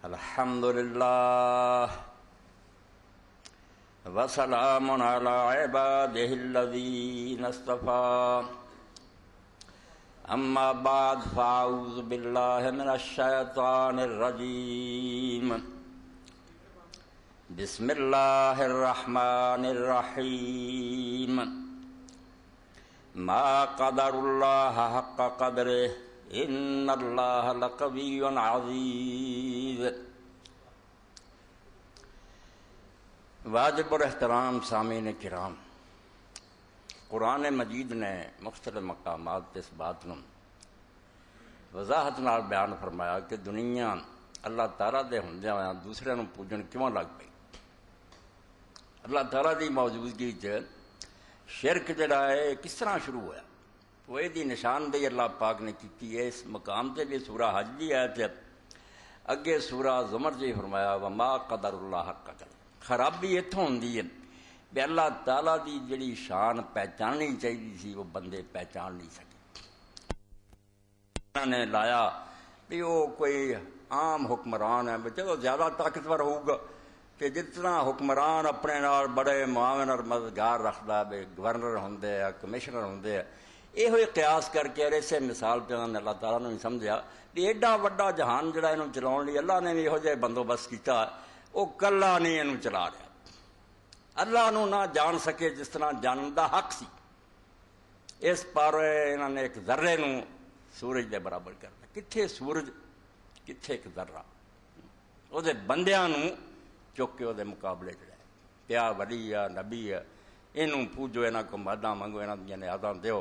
الحمد للہ وسلام علی عبادہ الذین اصطفیٰ اما بعد فاعوذ باللہ من الشیطان الرجیم بسم اللہ الرحمن الرحیم ما قدر اللہ حق قدرہ ان اللہ لقوی عزیز۔ واجب الاحترام سامعین کرام، قرآن مجید نے مختلف مقامات تے اس بات نو وضاحت نال بیان فرمایا کہ دنیا اللہ تعالیٰ دے ہوندیاں ہویاں دوسرے نو پوجن کیوں لگ پئی۔ اللہ تعالیٰ دی موجودگی چ شرک جڑا ہے کس طرح شروع ہوا، وہ یہ نشاندہی اللہ پاک نے کی ہے۔ اس مقام تے بھی سورہ حج دی آیت ہے، اگے سورہ زمر جی فرمایا وما قدر اللہ حق قدر۔ خرابی اتوں ہوندی ہے کہ اللہ تعالیٰ دی جڑی شان پہچاننی چاہیے سی وہ بندے پہچان نہیں سکے۔ انہوں نے لایا کہ وہ کوئی عام حکمران ہے، چلو زیادہ طاقتور ہوگا کہ جس طرح حکمران اپنے نال بڑے معاون اور مددگار رکھتا ہے، گورنر ہوندے ہیں، کمشنر ہوندے ہیں، یہ ہوئی قیاس کر کے اسے مثال پہ انہوں نے اللہ تعالیٰ نے سمجھا کہ ایڈا وڈا جہان جڑا انہوں چلاؤن لی اللہ نے بھی یہو جہے بندوبست کیتا، وہ کلا نہیں انہوں چلا رہا۔ اللہ نو نہ جان سکے جس طرح جانن دا حق سی، اس پارے انہوں نے ایک ذرے نو سورج دے برابر کرنا۔ کتھے سورج کتھے ایک ذرہ، وہ دے بندیاں نو چک کے وہ دے مقابلے جڑا ہے پیا ولی ہے نبی ہے، انہوں پوجو، انہاں کو مداں منگو، انہاں دیاں نیازاں دیو۔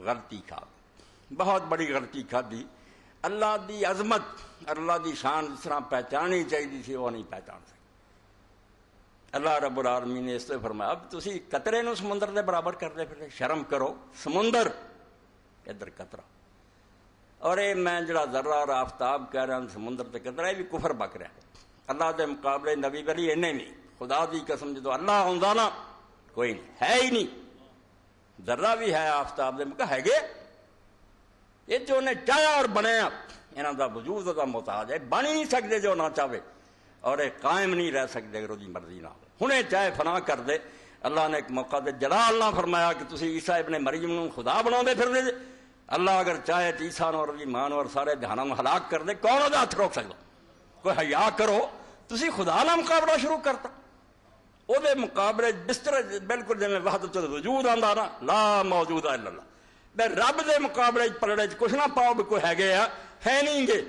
غلطی کھا بہت بڑی غلطی کھا دی۔ اللہ دی عظمت اللہ دی شان جس طرح پہچانی چاہیے تھی وہ نہیں پہچان سکے۔ اللہ رب العالمین نے اس سے فرمایا اب تسی قطرے نو سمندر دے برابر کر دے، پھر شرم کرو، سمندر ادھر قطرہ، اور اے میں جڑا ذرہ اور آفتاب کہہ رہا ہوں سمندر تے قطرہ، یہ بھی کفر بک رہا ہے۔ اللہ دے مقابلے نبی ولی انہیں نہیں، خدا دی قسم جدو اللہ ہوندا نا کوئی نہیں، ہے ہی نہیں۔ ذرہ بھی ہے آفتاب دے مکہ ہے گے، یہ جو انہیں چاہیا اور بنایا، انہاں دا وجود دا محتاج ہے، بن ہی نہیں سکتے جو نہ چاہے، اور یہ قائم نہیں رہ سکتے اگر دی مرضی نہ ہو۔ ہنے چاہے فنا کر دے۔ اللہ نے ایک موقع دے جلال نہ فرمایا کہ تسی عیسیٰ ابن مریم نو خدا بنا دے پھر دے۔ اللہ اگر چاہے تو عیسیٰ اور ایمان اور سارے جہانوں میں ہلاک کر دے، کون وہ ہاتھ روک سکتا؟ کوئی حیا کرو، تسی خدا نہ مقابلہ شروع کرتا، وہ دے مقابلے بستر بالکل جی وحدت وجود آندا نا لا موجود الا اللہ، بے رب دے مقابلے پلڑے کچھ نہ پاؤ بھی کوئی ہے گے ہے نہیں گے۔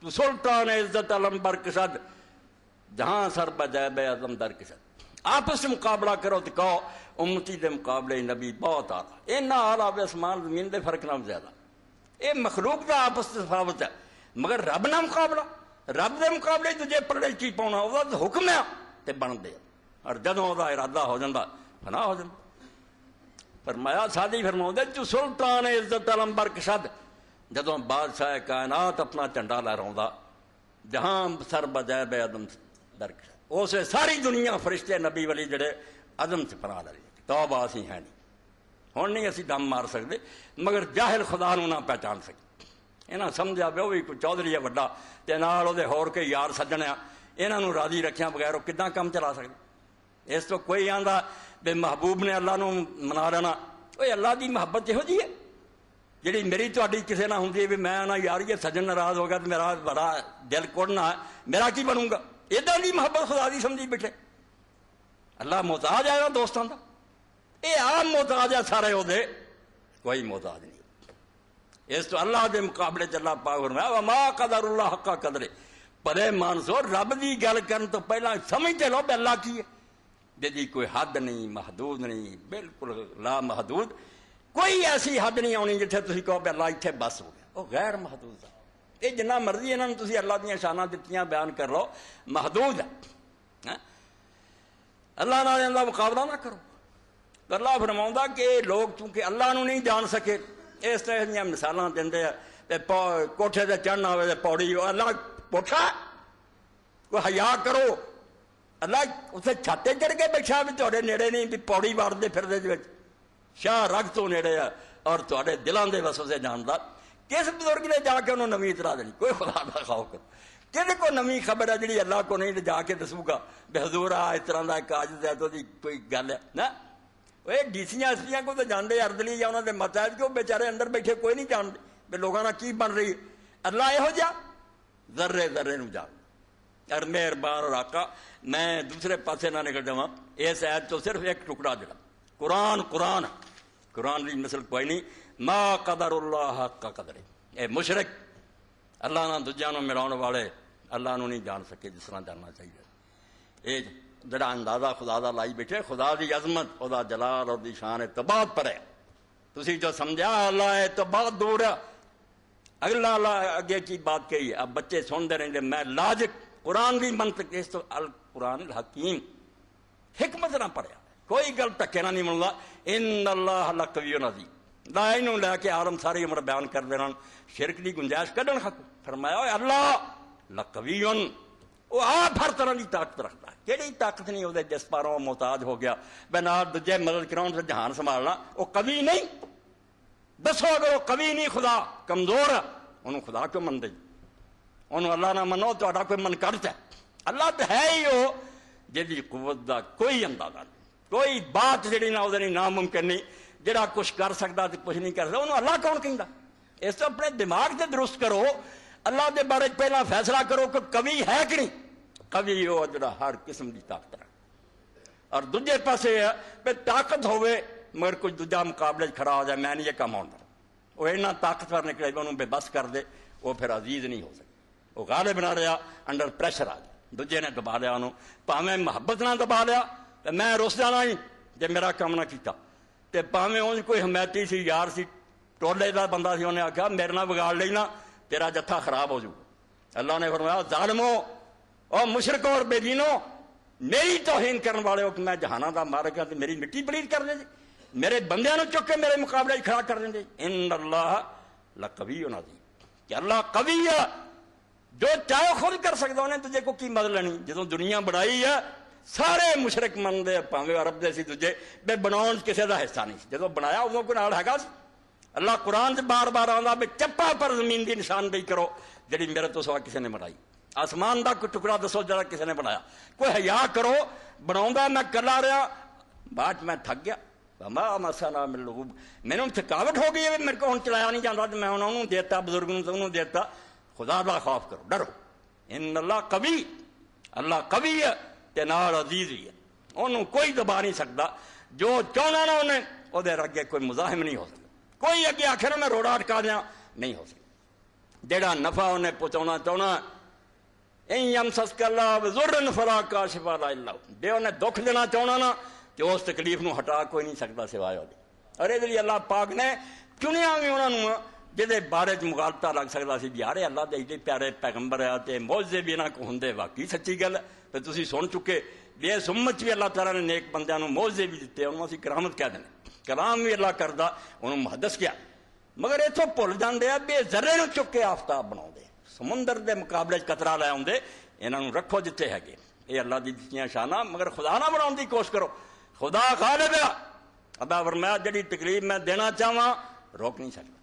تو سلطان عزت علم برکشد جہاں سر بجائے بے عظم در کشد۔ آپس میں مقابلہ کرو تو کہو امتی دے مقابلے نبی بہت آلہ، اینا آلہ بے اسمان زمین دے فرق نہ زیادہ، یہ مخلوق دا آپس سے تفاوت ہے، مگر رب نہ مقابلہ، رب دے مقابلے تجھے پلڑے کی پاؤنا وہ تو حکم ہے تے بن دے، اور جدوں دا ارادہ ہو جاندہ فنا ہو جاندہ۔ فرمایا سادی فرماؤں دے جو سلطان عزت علم برکشد، جدوں بادشاہ کائنات اپنا چنڈا لہراؤں دا جہاں سر بجائے بے عدم درکشد، اسے ساری دنیا فرشتے نبی ولی جڑے عدم سے پناہ لے توبہ اسی ہے نہیں، ہون نہیں اسی دم مار سکتے، مگر جاہل خدا نو نہ پہچان سکتے۔ انہاں سمجھا بھی وہ بھی کوئی چودھری ہے وڈا تے نال او دے ہور کے یار سجنے انہاں نو راضی رکھیاں بغیر وہ کداں کم چلا سکتے۔ اس تو کوئی آندا بے محبوب نے اللہ نو منا رہنا، وہ اللہ دی محبت یہو جی ہے جڑی میری تہاڈی کسے نہ ہوندی ہے بھی میں نہ یار یہ سجن ناراض ہو گیا تو میرا بڑا دل کوڑنا ہے، میرا کی بنوں گا؟ ادھر دی محبت خدا دی سمجھی بیٹھے۔ اللہ محتاج ہے دوستاں دا، یہ عام محتاج ہے سارے وہ دے، کوئی محتاج نہیں۔ اس تو اللہ دے مقابلے چ اللہ پاک فرمایا وما قدر اللہ حق قدرے، پرے مانسو رب دی گل کرن تو پہلا سمجھتے لو کہ اللہ کی ہے، جی کوئی حد نہیں، محدود نہیں، بالکل لا محدود، کوئی ایسی حد نہیں آنی جتھے تسی کہو کہ اللہ اتنے بس ہو گیا، وہ غیر محدود ہے۔ یہ جنہ مرضی انہوں نے تسی اللہ دیا شانہ دتیاں بیان کر لو، محدود ہے۔ اللہ نال اللہ مقابلہ نہ کرو۔ تو اللہ فرماؤں کہ لوگ چونکہ اللہ نو نہیں جان سکے اس طرح دیا مثالاں دیندے ہیں، کوٹھے سے چڑھنا ہوئے پوڑی، اللہ کوٹھا کوئی حیا کرو، اللہ اسے چھاتے چڑھ کے بیٹھا بھی تھوڑے نیڑے نہیں بھی پوڑی مار دے پھر دے شاہ رگ تو نیڑے ہے اور تھوڑے دلان دے وسوسے جاندا کس بزرگ نے جا کے انہوں نویں اطلاع دینی؟ کوئی خدا دا خوف کرو، کہ کوئی نویں خبر ہے جی اللہ کو نہیں جا کے دسوں گا بے حضور اس طرح کا ایک عاجز ہے تو کوئی گل ہے نا؟ وہ ڈی سی ایس پی کو تو جانتے اردلی یا انہوں نے متحد کہ وہ بیچارے اندر بیٹھے کوئی نہیں جانتے بھی لوگوں کا کی بن رہی ہے۔ اللہ یہو جا ذرے ذرے نو جان۔ اور مہربان اور آقا میں دوسرے پاسے نہ نکل جاواں، اس ایت تو صرف ایک ٹکڑا جڑا قرآن قرآن کی مثل کوئی نہیں۔ ما قدر اللہ حق قدر، اے مشرک اللہ نہ دوجیاں نوں ملاؤن والے اللہ نوں نہیں جان سکے جس طرح جاننا چاہیے۔ یہ جڑا اندازہ خدا دا لائی بیٹھے، خدا دی عظمت، خدا جلال اور دی شان تو بہت پرے، تسی جو سمجھا اللہ ہے تو بہت دور ہے۔ اگلا اللہ اگے کی بات کہی ہے، اب بچے سنتے رہیں گے، میں لاجک قرآن کی منطق اس تو القرآن الحکیم، حکمت نہ پڑھیا کوئی گل ٹکے نہ نہیں ملتا۔ ان اللہ لقوی عزیز، لا انہوں لے کے عالم ساری عمر بیان کر دینا شرک کی گنجائش کڈن حق فرمایا ہوئے اللہ لقوی، وہ آپ ہر طرح کی طاقت رکھتا ہے، کہڑی طاقت نہیں وہ جس پاروں محتاج ہو گیا بنا دجے مدد کراؤن سے جہان سنبھالنا، وہ قوی نہیں؟ دسو اگر وہ قوی نہیں خدا کمزور ہے انہوں خدا کیوں من دے؟ انہوں اللہ نہ منو تو کوئی من کرتا ہے؟ اللہ تو ہے ہی وہ جی قوت دا کوئی اندازہ نہیں، کوئی بات جڑی نہ وہ ناممکن نہیں، جڑا کچھ کر سکتا تو کچھ نہیں کر سکتا انہوں اللہ کون کہندا؟ اس تو اپنے دماغ سے درست کرو، اللہ دے بارے پہلا فیصلہ کرو کہ قوی ہے کہ نہیں۔ قوی وہ جڑا ہر قسم کی طاقت رکھتا، اور دوجے پاسے ہے کہ طاقت ہوئے مگر کچھ دوجا مقابلے کھڑا ہو جائے میں نہیں یہ کام آؤں، وہ اینا طاقتور نکلے انہوں بے بس کر دے، وہ پھر عزیز نہیں ہو سکتا، وہ غالب نہ رہا، انڈر پریشر آ جائے، دوجے نے دبا لیا انہوں، پاویں محبت نہ دبا لیا تو میں رس جانا ہی جے میرا کام نہ کیتا، تے پاویں انج کوئی حمایتی سی یار سی ٹولے دا بندہ سی انہیں آکھا میرے نہ بگاڑ لینا تیرا جتھا خراب ہو جائے۔ اللہ نے فرمایا ظالمو اور مشرکو اور بے دینو، میری توہین کرنے والے ہو کہ میں جہانہ دا مالک ہاں تے میری مٹی پلیت کر دے جی، میرے بندیاں نو چک کے میرے مقابلے کھڑا کر دیں جی۔ ان اللہ لقوی عزیز، کہ اللہ قوی ہے، جو چاہے خود کر سکتا انہیں تجھے کو کی مدد لینی۔ جدوں دنیا بنائی ہے سارے مشرک مندے پاویں عرب دے سی دجے بے بناؤن کسے دا حصہ نہیں، جدوں بنایا ادوں کوئی نال ہیگا سی۔ اللہ قرآن سے بار بار آندا بے چپا پر زمین دی نشاندہی کرو جڑی میرے تو سوا کسے نے بنائی، آسمان دا کوئی ٹکڑا دسو جڑا کسے نے بنایا، کوئی حیا کرو، بناؤں میں کلا رہا بعد میں تھک گیا ما مسنا من لغوب، میں نے تھکاوٹ ہو گئی ہے میرے کو چلایا نہیں جاتا، میں انہوں دیتا بزرگوں انہوں دیتا۔ خدا دا خوف کرو، ڈرو۔ ان اللہ قوی، اللہ قوی ہے تے نال عزیز ہی ہے، انہوں کوئی دبا نہیں سکتا، جو چاہنا نہ انہیں وہ دے اگے کوئی مزاحم نہیں ہو سکتا، کوئی اگے آخر میں روڑا اٹکا دیا نہیں ہو سکتا۔ جیڑا نفع انہیں پہنچانا چاہنا این یمسسک اللہ بضر فلا کاشف له الا هو، جے انہیں دکھ دینا چاہنا نا کہ اس تکلیف نو ہٹا کوئی نہیں سکتا سوائے وہ۔ اور یہ لیے اللہ پاک نے چنیا بھی انہوں جہدے بارے مغالطہ لگ سکتا سی یار اللہ دے ایڈے پیارے پیغمبر ہے تے معجزے بھی انہاں کو ہوندے، واقعی سچی گل ہے تے تسی سن چکے بھی اس امت بھی اللہ تعالیٰ نے نیک بندیاں نو معجزے بھی دیتے، انہوں اسی کرامت کہہ دینے، کلام بھی اللہ کردا انہوں محدث کیا، مگر اتوں بھول جاندے آ بے ذرے نو چک کے آفتاب بناؤندے، سمندر دے مقابلے قطرہ لے آؤندے، انہاں نو رکھو جتے ہے یہ اللہ دی دتیاں شاناں، مگر خدا نہ بناؤن دی کوشش کرو، خدا غالب ہے۔ ابا فرمایا جڑی تکلیف میں دینا چاہواں روک نہیں سکتا،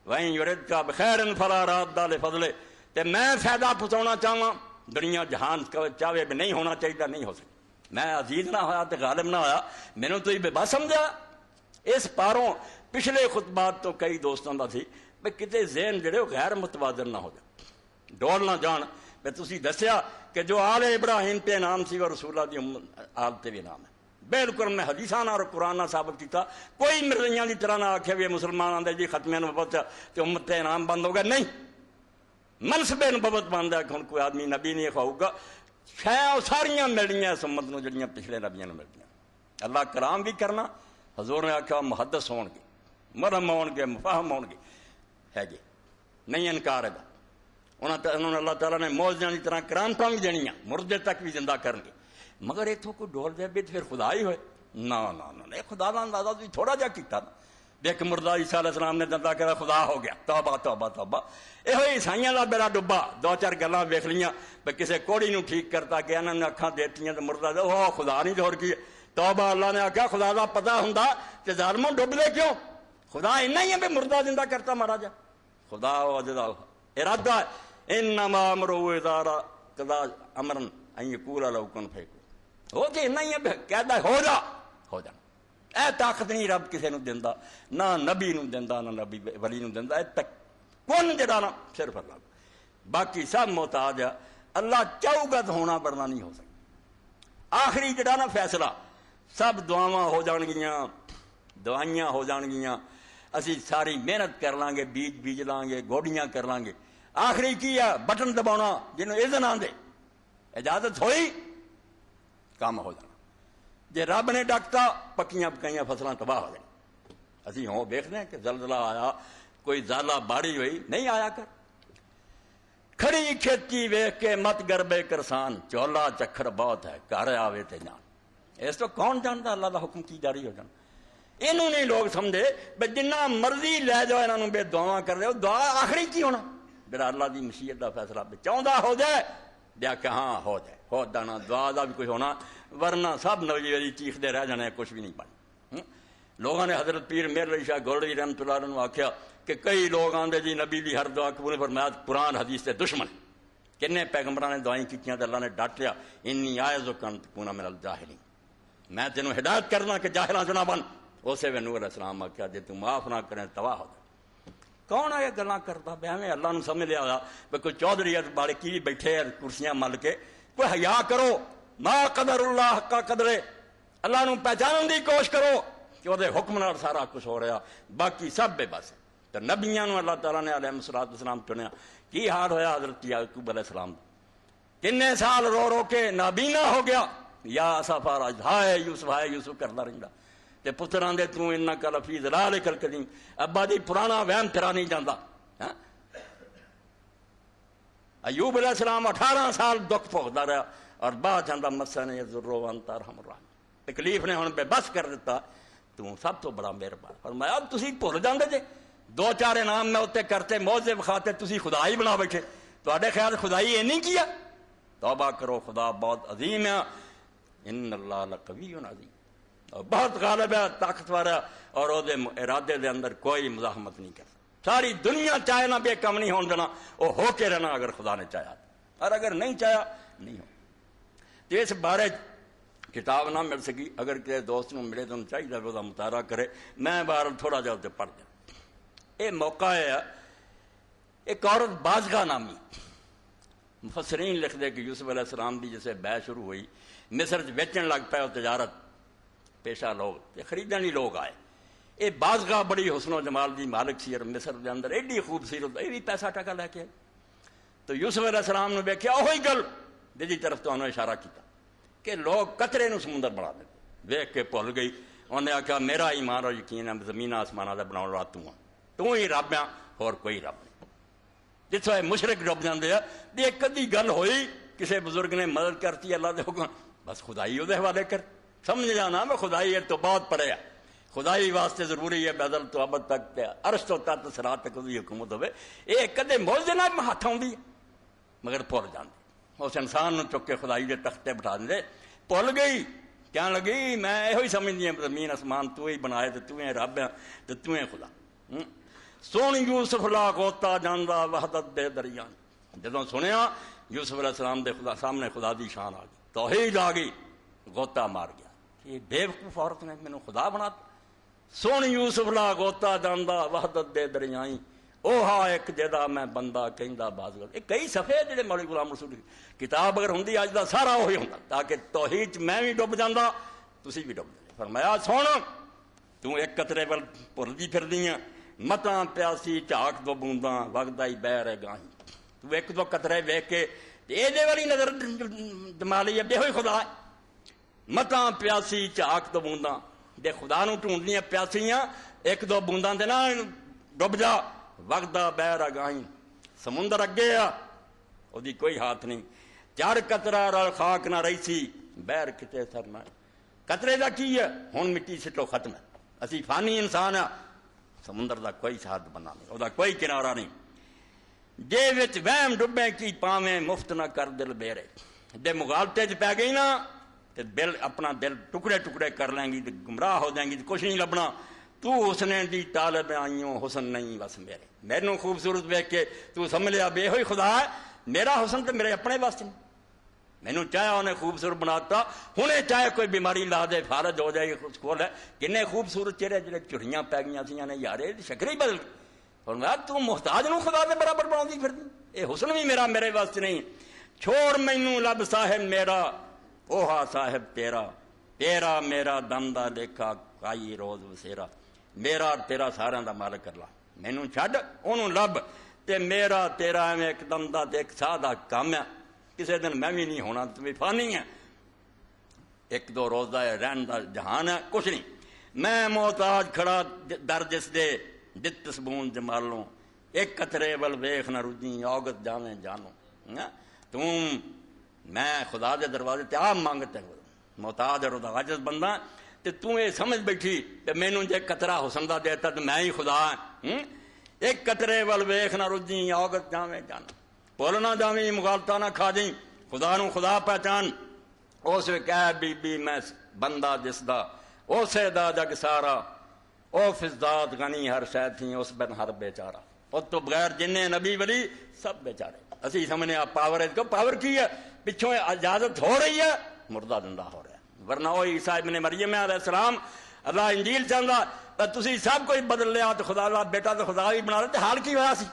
وہیں یردک بخیر فلا راد لفضلہ، تے میں فائدہ پہنچانا چاہواں دنیا جہان چاہے بھی نہیں ہونا چاہیے نہیں ہو سکتا، میں عزیز نہ ہویا تے غالب نہ ہویا، میں نے تو یہ بے بس سمجھا۔ اس پاروں پچھلے خطبات تو کئی دوستوں کا سی بھائی کتے ذہن جڑے غیر متوازن نہ ہو جائے، ڈول نہ جان۔ میں تسی دسیا کہ جو آل ابراہیم پہ نام سی اور رسول اللہ دی آل تے بھی نام ہے، بالکل میں حدیثاں اور قرآن نہ ثابت کیتا، کوئی مرزیاں دی طرح نہ آکھے بھی مسلمان آندے جی ختم نبوت تے امت تے انعام بند ہو گیا، نہیں، منصب نبوت بند ہے کہ کوئی آدمی نبی نہیں کھاؤگا، شاید ساریاں ملنیاں اس امت نو جڑیاں پچھلے نبیاں نو ملنیاں۔ اللہ کلام بھی کرنا، حضور نے آکھا محدث ہون گے، مرہم ہون گے، مفاہم ہون گے، ہے جی نہیں انکار ہے۔ انہوں نے اللہ تعالیٰ نے معجزیاں دی طرح کرامتاں بھی دینیاں، مردے تک بھی زندہ کرن گے، مگر اتوں کوئی ڈول دے بھی پھر خدا ہی ہوئے نہ خدا کا اندازہ تھی تھوڑا جہا کیتا نا، دیکھ مردہ عیسیٰ علیہ السلام نے زندہ کرا خدا ہو گیا، توبہ توبہ توبہ۔ یہ عیسائیاں کا بیڑا ڈبا، دو چار گلاں ویکھ لیاں بھائی کسی کوڑی نو ٹھیک کرتا کہ انہوں نے اکھاں دیتیاں تو مردہ دے وہ خدا نہیں دور کی توبہ۔ اللہ نے آکھا خدا کا پتہ ہوندا تے ظالموں ڈب دے کیوں؟ خدا اینا ہی ہے بھی مردہ زندہ کرتا مارا جا، خدا جدا ارادہ ہے انما امرہ اذا قضى امرا ان یقول له کن فیکون، ہو جائے نہیں ہے کہدا ہو جا ہو جانا۔ اے طاقت نہیں رب کسی نو دیندا، نہ نبی نو دیندا، نہ نبی ولی نو دیندا، اے تک کون جڑا نا صرف اللہ، باقی سب محتاج ہے۔ اللہ چاہو گا تو ہونا بڑھنا نہیں ہو سکتا۔ آخری جڑا نا فیصلہ، سب دعاواں ہو جان گیاں، دوائیاں ہو جان گیاں، اسی ساری محنت کر لیں گے، بیج لیں گے، گوڈیاں کر لیں گے، آخری کی ہے بٹن دباؤنا جنہوں اذن آن دے، اجازت ہوئی کام ہو جانا۔ جے رب نے ڈکتا پکیاں پکائیاں فصلاں تباہ ہو جائیں۔ اسی ہوں دیکھتے ہیں کہ زلزلہ آیا، کوئی زالہ باری ہوئی، نہیں آیا کر کھڑی کھیتی ویکھ کے مت گربے کرسان، چولا چکھر بہت ہے گھر آوے تے جان۔ اس تو کون جانتا اللہ دا حکم کی جاری ہو جانا۔ انہوں نے لوگ سمجھے بے جنہ مرضی لے جاؤ انہوں بے دعاواں کر رہے ہو، دعا آخری کی ہونا جڑا اللہ دی مشیت دا فیصلہ بے چاہتا ہو جائے دیا کہ ہاں ہو جائے، ہو جانا، دعا دا بھی کچھ ہونا، ورنہ سب نوجوانی چیخ دے رہ جانے کچھ بھی نہیں بننا۔ لوگوں نے حضرت پیر میر علی شاہ گولڑی رحمۃ اللہ عنہ آخیا کہ کئی لوگ آندے جی نبی دی ہر دعا قبول، فرمایا قرآن حدیث سے دشمن، کنے پیغمبراں نے دعائیں کیتیاں تے اللہ نے ڈٹ لیا، انی اعوذک ان تکون من الجاہلین، میں تینوں ہدایت کرنا کہ جاہلاں چ نہ بن۔ اسے وے نور علیہ السلام آخیا جے تو معاف نہ کریں تباہ ہو جائے۔ کون ہے یہ گلاں کرتا بے ہمیں اللہ نے سمجھ لیا بے کوئی چودھری بارے کی بیٹھے کرسیاں مل کے، کوئی حیا کرو، ما قدر اللہ حق قدرے، اللہ نو پہچانن دی کوشش کرو کہ وہ حکم نال سارا کچھ ہو رہا، باقی سب بے بس۔ تو نبیاں نو اللہ تعالیٰ نے علیہ السلام چنیا، کی حال ہویا حضرت یعقوب علیہ السلام، کنے سال رو رو کے نابینا ہو گیا، یا اسفا ہائے یوسف کرتا رہتا، تے پتر آندے تو انک لفی ضلالک القدیم، ابا دی پرانا وہم تیرا نہیں جاندا۔ ایوب علیہ السلام 18 سال دکھ بھوگدا رہا اور بعد چاہتا مسنی الضر وانت ارحم الراحمین، تکلیف نے ہن بے بس کر دیتا، تو سب تو بڑا مہربان۔ فرمایا اب تسی بھول جاندے جے، دو چار انعام میں اتنے کرتے موضے بخاتے تسی خدائی بنا بیٹھے، تواڈے خیال خدائی یہ نہیں کیا؟ توبہ کرو، خدا بہت عظیم ہے، ان اللہ لقوی عظیم، اور بہت غالب ہے، طاقتور ہے، اور وہ ارادے دے اندر کوئی مزاحمت نہیں کرتا۔ ساری دنیا چاہے نہ بے کم نہیں ہون دینا، وہ ہو کے رہنا اگر خدا نے چاہا، اور اگر نہیں چاہا نہیں ہو۔ تو اس بارے کتاب نہ مل سکی، اگر کسی دوست نو ملے تو انہوں چاہیے وہ مطالعہ کرے، میں بار تھوڑا جا اسے پڑھ دیا۔ یہ موقع ہے ایک عورت بازگاہ نامی، مفسرین لکھ دے کہ یوسف علیہ السلام دی جسے بے شروع ہوئی، مصر ویچن لگ پائے، وہ تجارت پیشہ لوگ خریدنی لوگ آئے، یہ بازگاہ بڑی حسن و جمال دی مالک سی، اور مصر دے اندر ایڈی خوبصورت، یہ بھی پیسہ ٹکا لے کے، تو یوسف علیہ السلام نے دیکھا وہی گل جی طرف تو انہوں نے اشارہ کیتا کہ لوگ قطرے نو سمندر بنا دیں، دیکھ کے بھول گئی، انہوں نے آخیا میرا ایمان اور یقین ہے زمین آسمانہ کا بناؤ والا تو ہی رب ہے اور کوئی رب نہیں۔ جتوں یہ مشرک ڈب جاندے ہیں، ایک ادھی گل ہوئی کسی بزرگ نے مدد کرتی اللہ دے حکم، بس خدائی وہ حوالے کر، سمجھ جانا میں خدائی ہے تو بہت پڑے، خدائی واسطے ضروری ہے بدل تو ابد تک عرش تو تحت صراط تک وہی حکومت ہوئے، یہ کدے موجے نہ ہاتھ آؤندی مگر بھول جاندے، اس انسان نو چک کے خدائی دے تختے بٹھا دے، بھول گئی، کہنے لگی میں یہ سمجھتی ہوں زمین آسمان تو ہی بنائے تو ہی رب ہے تو ہی خدا۔ سن یوسف لا گوتا جاندا وحدت دے دریان، جدوں سنیا یوسف علیہ السلام دے خدا سامنے خدا دی شان آ گئی، توحید آ گئی، غوطہ مار گیا، یہ بے وقوف عورت نے مینوں خدا بنا۔ سن یوسف لا گوتا جاندا وحدت دے دریائیں، اوہا ایک جدا میں بندہ کہندا باز گل، یہ کئی صفحے جڑے مولوی غلام رسول کتاب اگر ہوندی اج دا سارا وہی ہوندا، تاکہ توحید میں بھی ڈب جاندا تسی بھی ڈب جاندے۔ فرمایا سن تو ایک قطرے ول بھردی پھردی ہیں، متاں پیاسی جھاک دو بونداں وگدا ہی بہ رہے گاہیں، تو ایک دو قطرے ویکھ کے یہ والی نظر دمالی ہے بے ہوئی خدا ہے، متاں پیاسی جھاک دو بونداں دے خدا نو ڈھونڈنیاں پیاسیاں، ایک دو بونداں دے نہ ڈب جا، وگدا بہ رہا گاہیں، سمندر اگے آ وہ دی کوئی ہاتھ نہیں، چار قطرہ رل خاک نہ رہی سی بہر کتے سر نہ، قطرے دا کی ہے ہن مٹی سٹو ختم ہے، اسی فانی انسان ہے، سمندر دا کوئی ساتھ بنا نہیں، وہ کوئی کنارہ نہیں، جے وچ وہم ڈبے کی پاویں مفت نہ کر دل بیرے، جے مغالطے چ پی گئی نا تے دل اپنا دل ٹکڑے ٹکڑے کر لیں گی، گمراہ ہو جائیں گی، کچھ نہیں لبنا، تو حسن دی طالب آئیوں حسن نہیں بس میرے، مینوں خوبصورت ویکھ کے تو سمجھ لیا بے ہوئی خدا ہے، میرا حسن تو میرے اپنے واسطے نہیں، مینوں چاہے انہیں خوبصورت بناتا، ہنے چاہے کوئی بیماری لا دے فارج ہو جائے کھول ہے، کنے خوبصورت چہرے جڑے چڑیاں پی گئی سی نے یار یہ شکل ہی بدل گئی، فرمایا تو محتاج نو خدا دے برابر بناؤندی پھردی، اے حسن بھی میرا میرے واسطے نہیں، چھوڑ مینوں لب صاحب میرا اوہا صاحب تیرا، تیرا میرا دم دا لیکھا کائی روز وسیرا، میرا تیرا سارا دا مالک اللہ، مینوں چھڈ انہوں لب، تے میرا تیرا ایویں ایک دم دا تے ایک ساہ دا کام ہے، کسی دن میں بھی نہیں ہونا، تو بھی فانی ہے، ایک دو روز دا رہن دا جہان ہے، کچھ نہیں، میں محتاج کھڑا در جس دے دت سبون جمالوں، ایک قطرے ول ویخ نہ رجی عوگت جاویں جانوں، تم میں خدا دے دروازے تے آپ مانگتے ہو محتاج اور عاجز بندہ، تے تو یہ سمجھ بیٹھی کہ مینوں جے قطرہ حسن دا دیتا تو میں ہی خدا ہوں، ایک قطرے ول ویخ نہ رجی عوگت جاویں جانوں، بول نہ جاویں مغالطہ نہ کھا جیں، خدا نو خدا پہچان، اس کہہ بی بی میں بندہ جس دا اسے دا جگ سارا، او فضداد غنی ہر شے تھی اس بن ہر بیچارہ، اور تو بغیر جننے نبی ولی سب بیچارے، اسی سمجھنے آپ پاور ہے، کو پاور کی ہے پچھوں اجازت ہو رہی ہے مردہ زندہ ہو رہا ہے، ورنہ وہ عیسیٰ ابن مریم علیہ السلام اللہ انجیل چاہتا تسی سب کوئی بدل لیا تو خدا دا بیٹا تو خدا بھی بنا لیتے، حال کی ہوا سی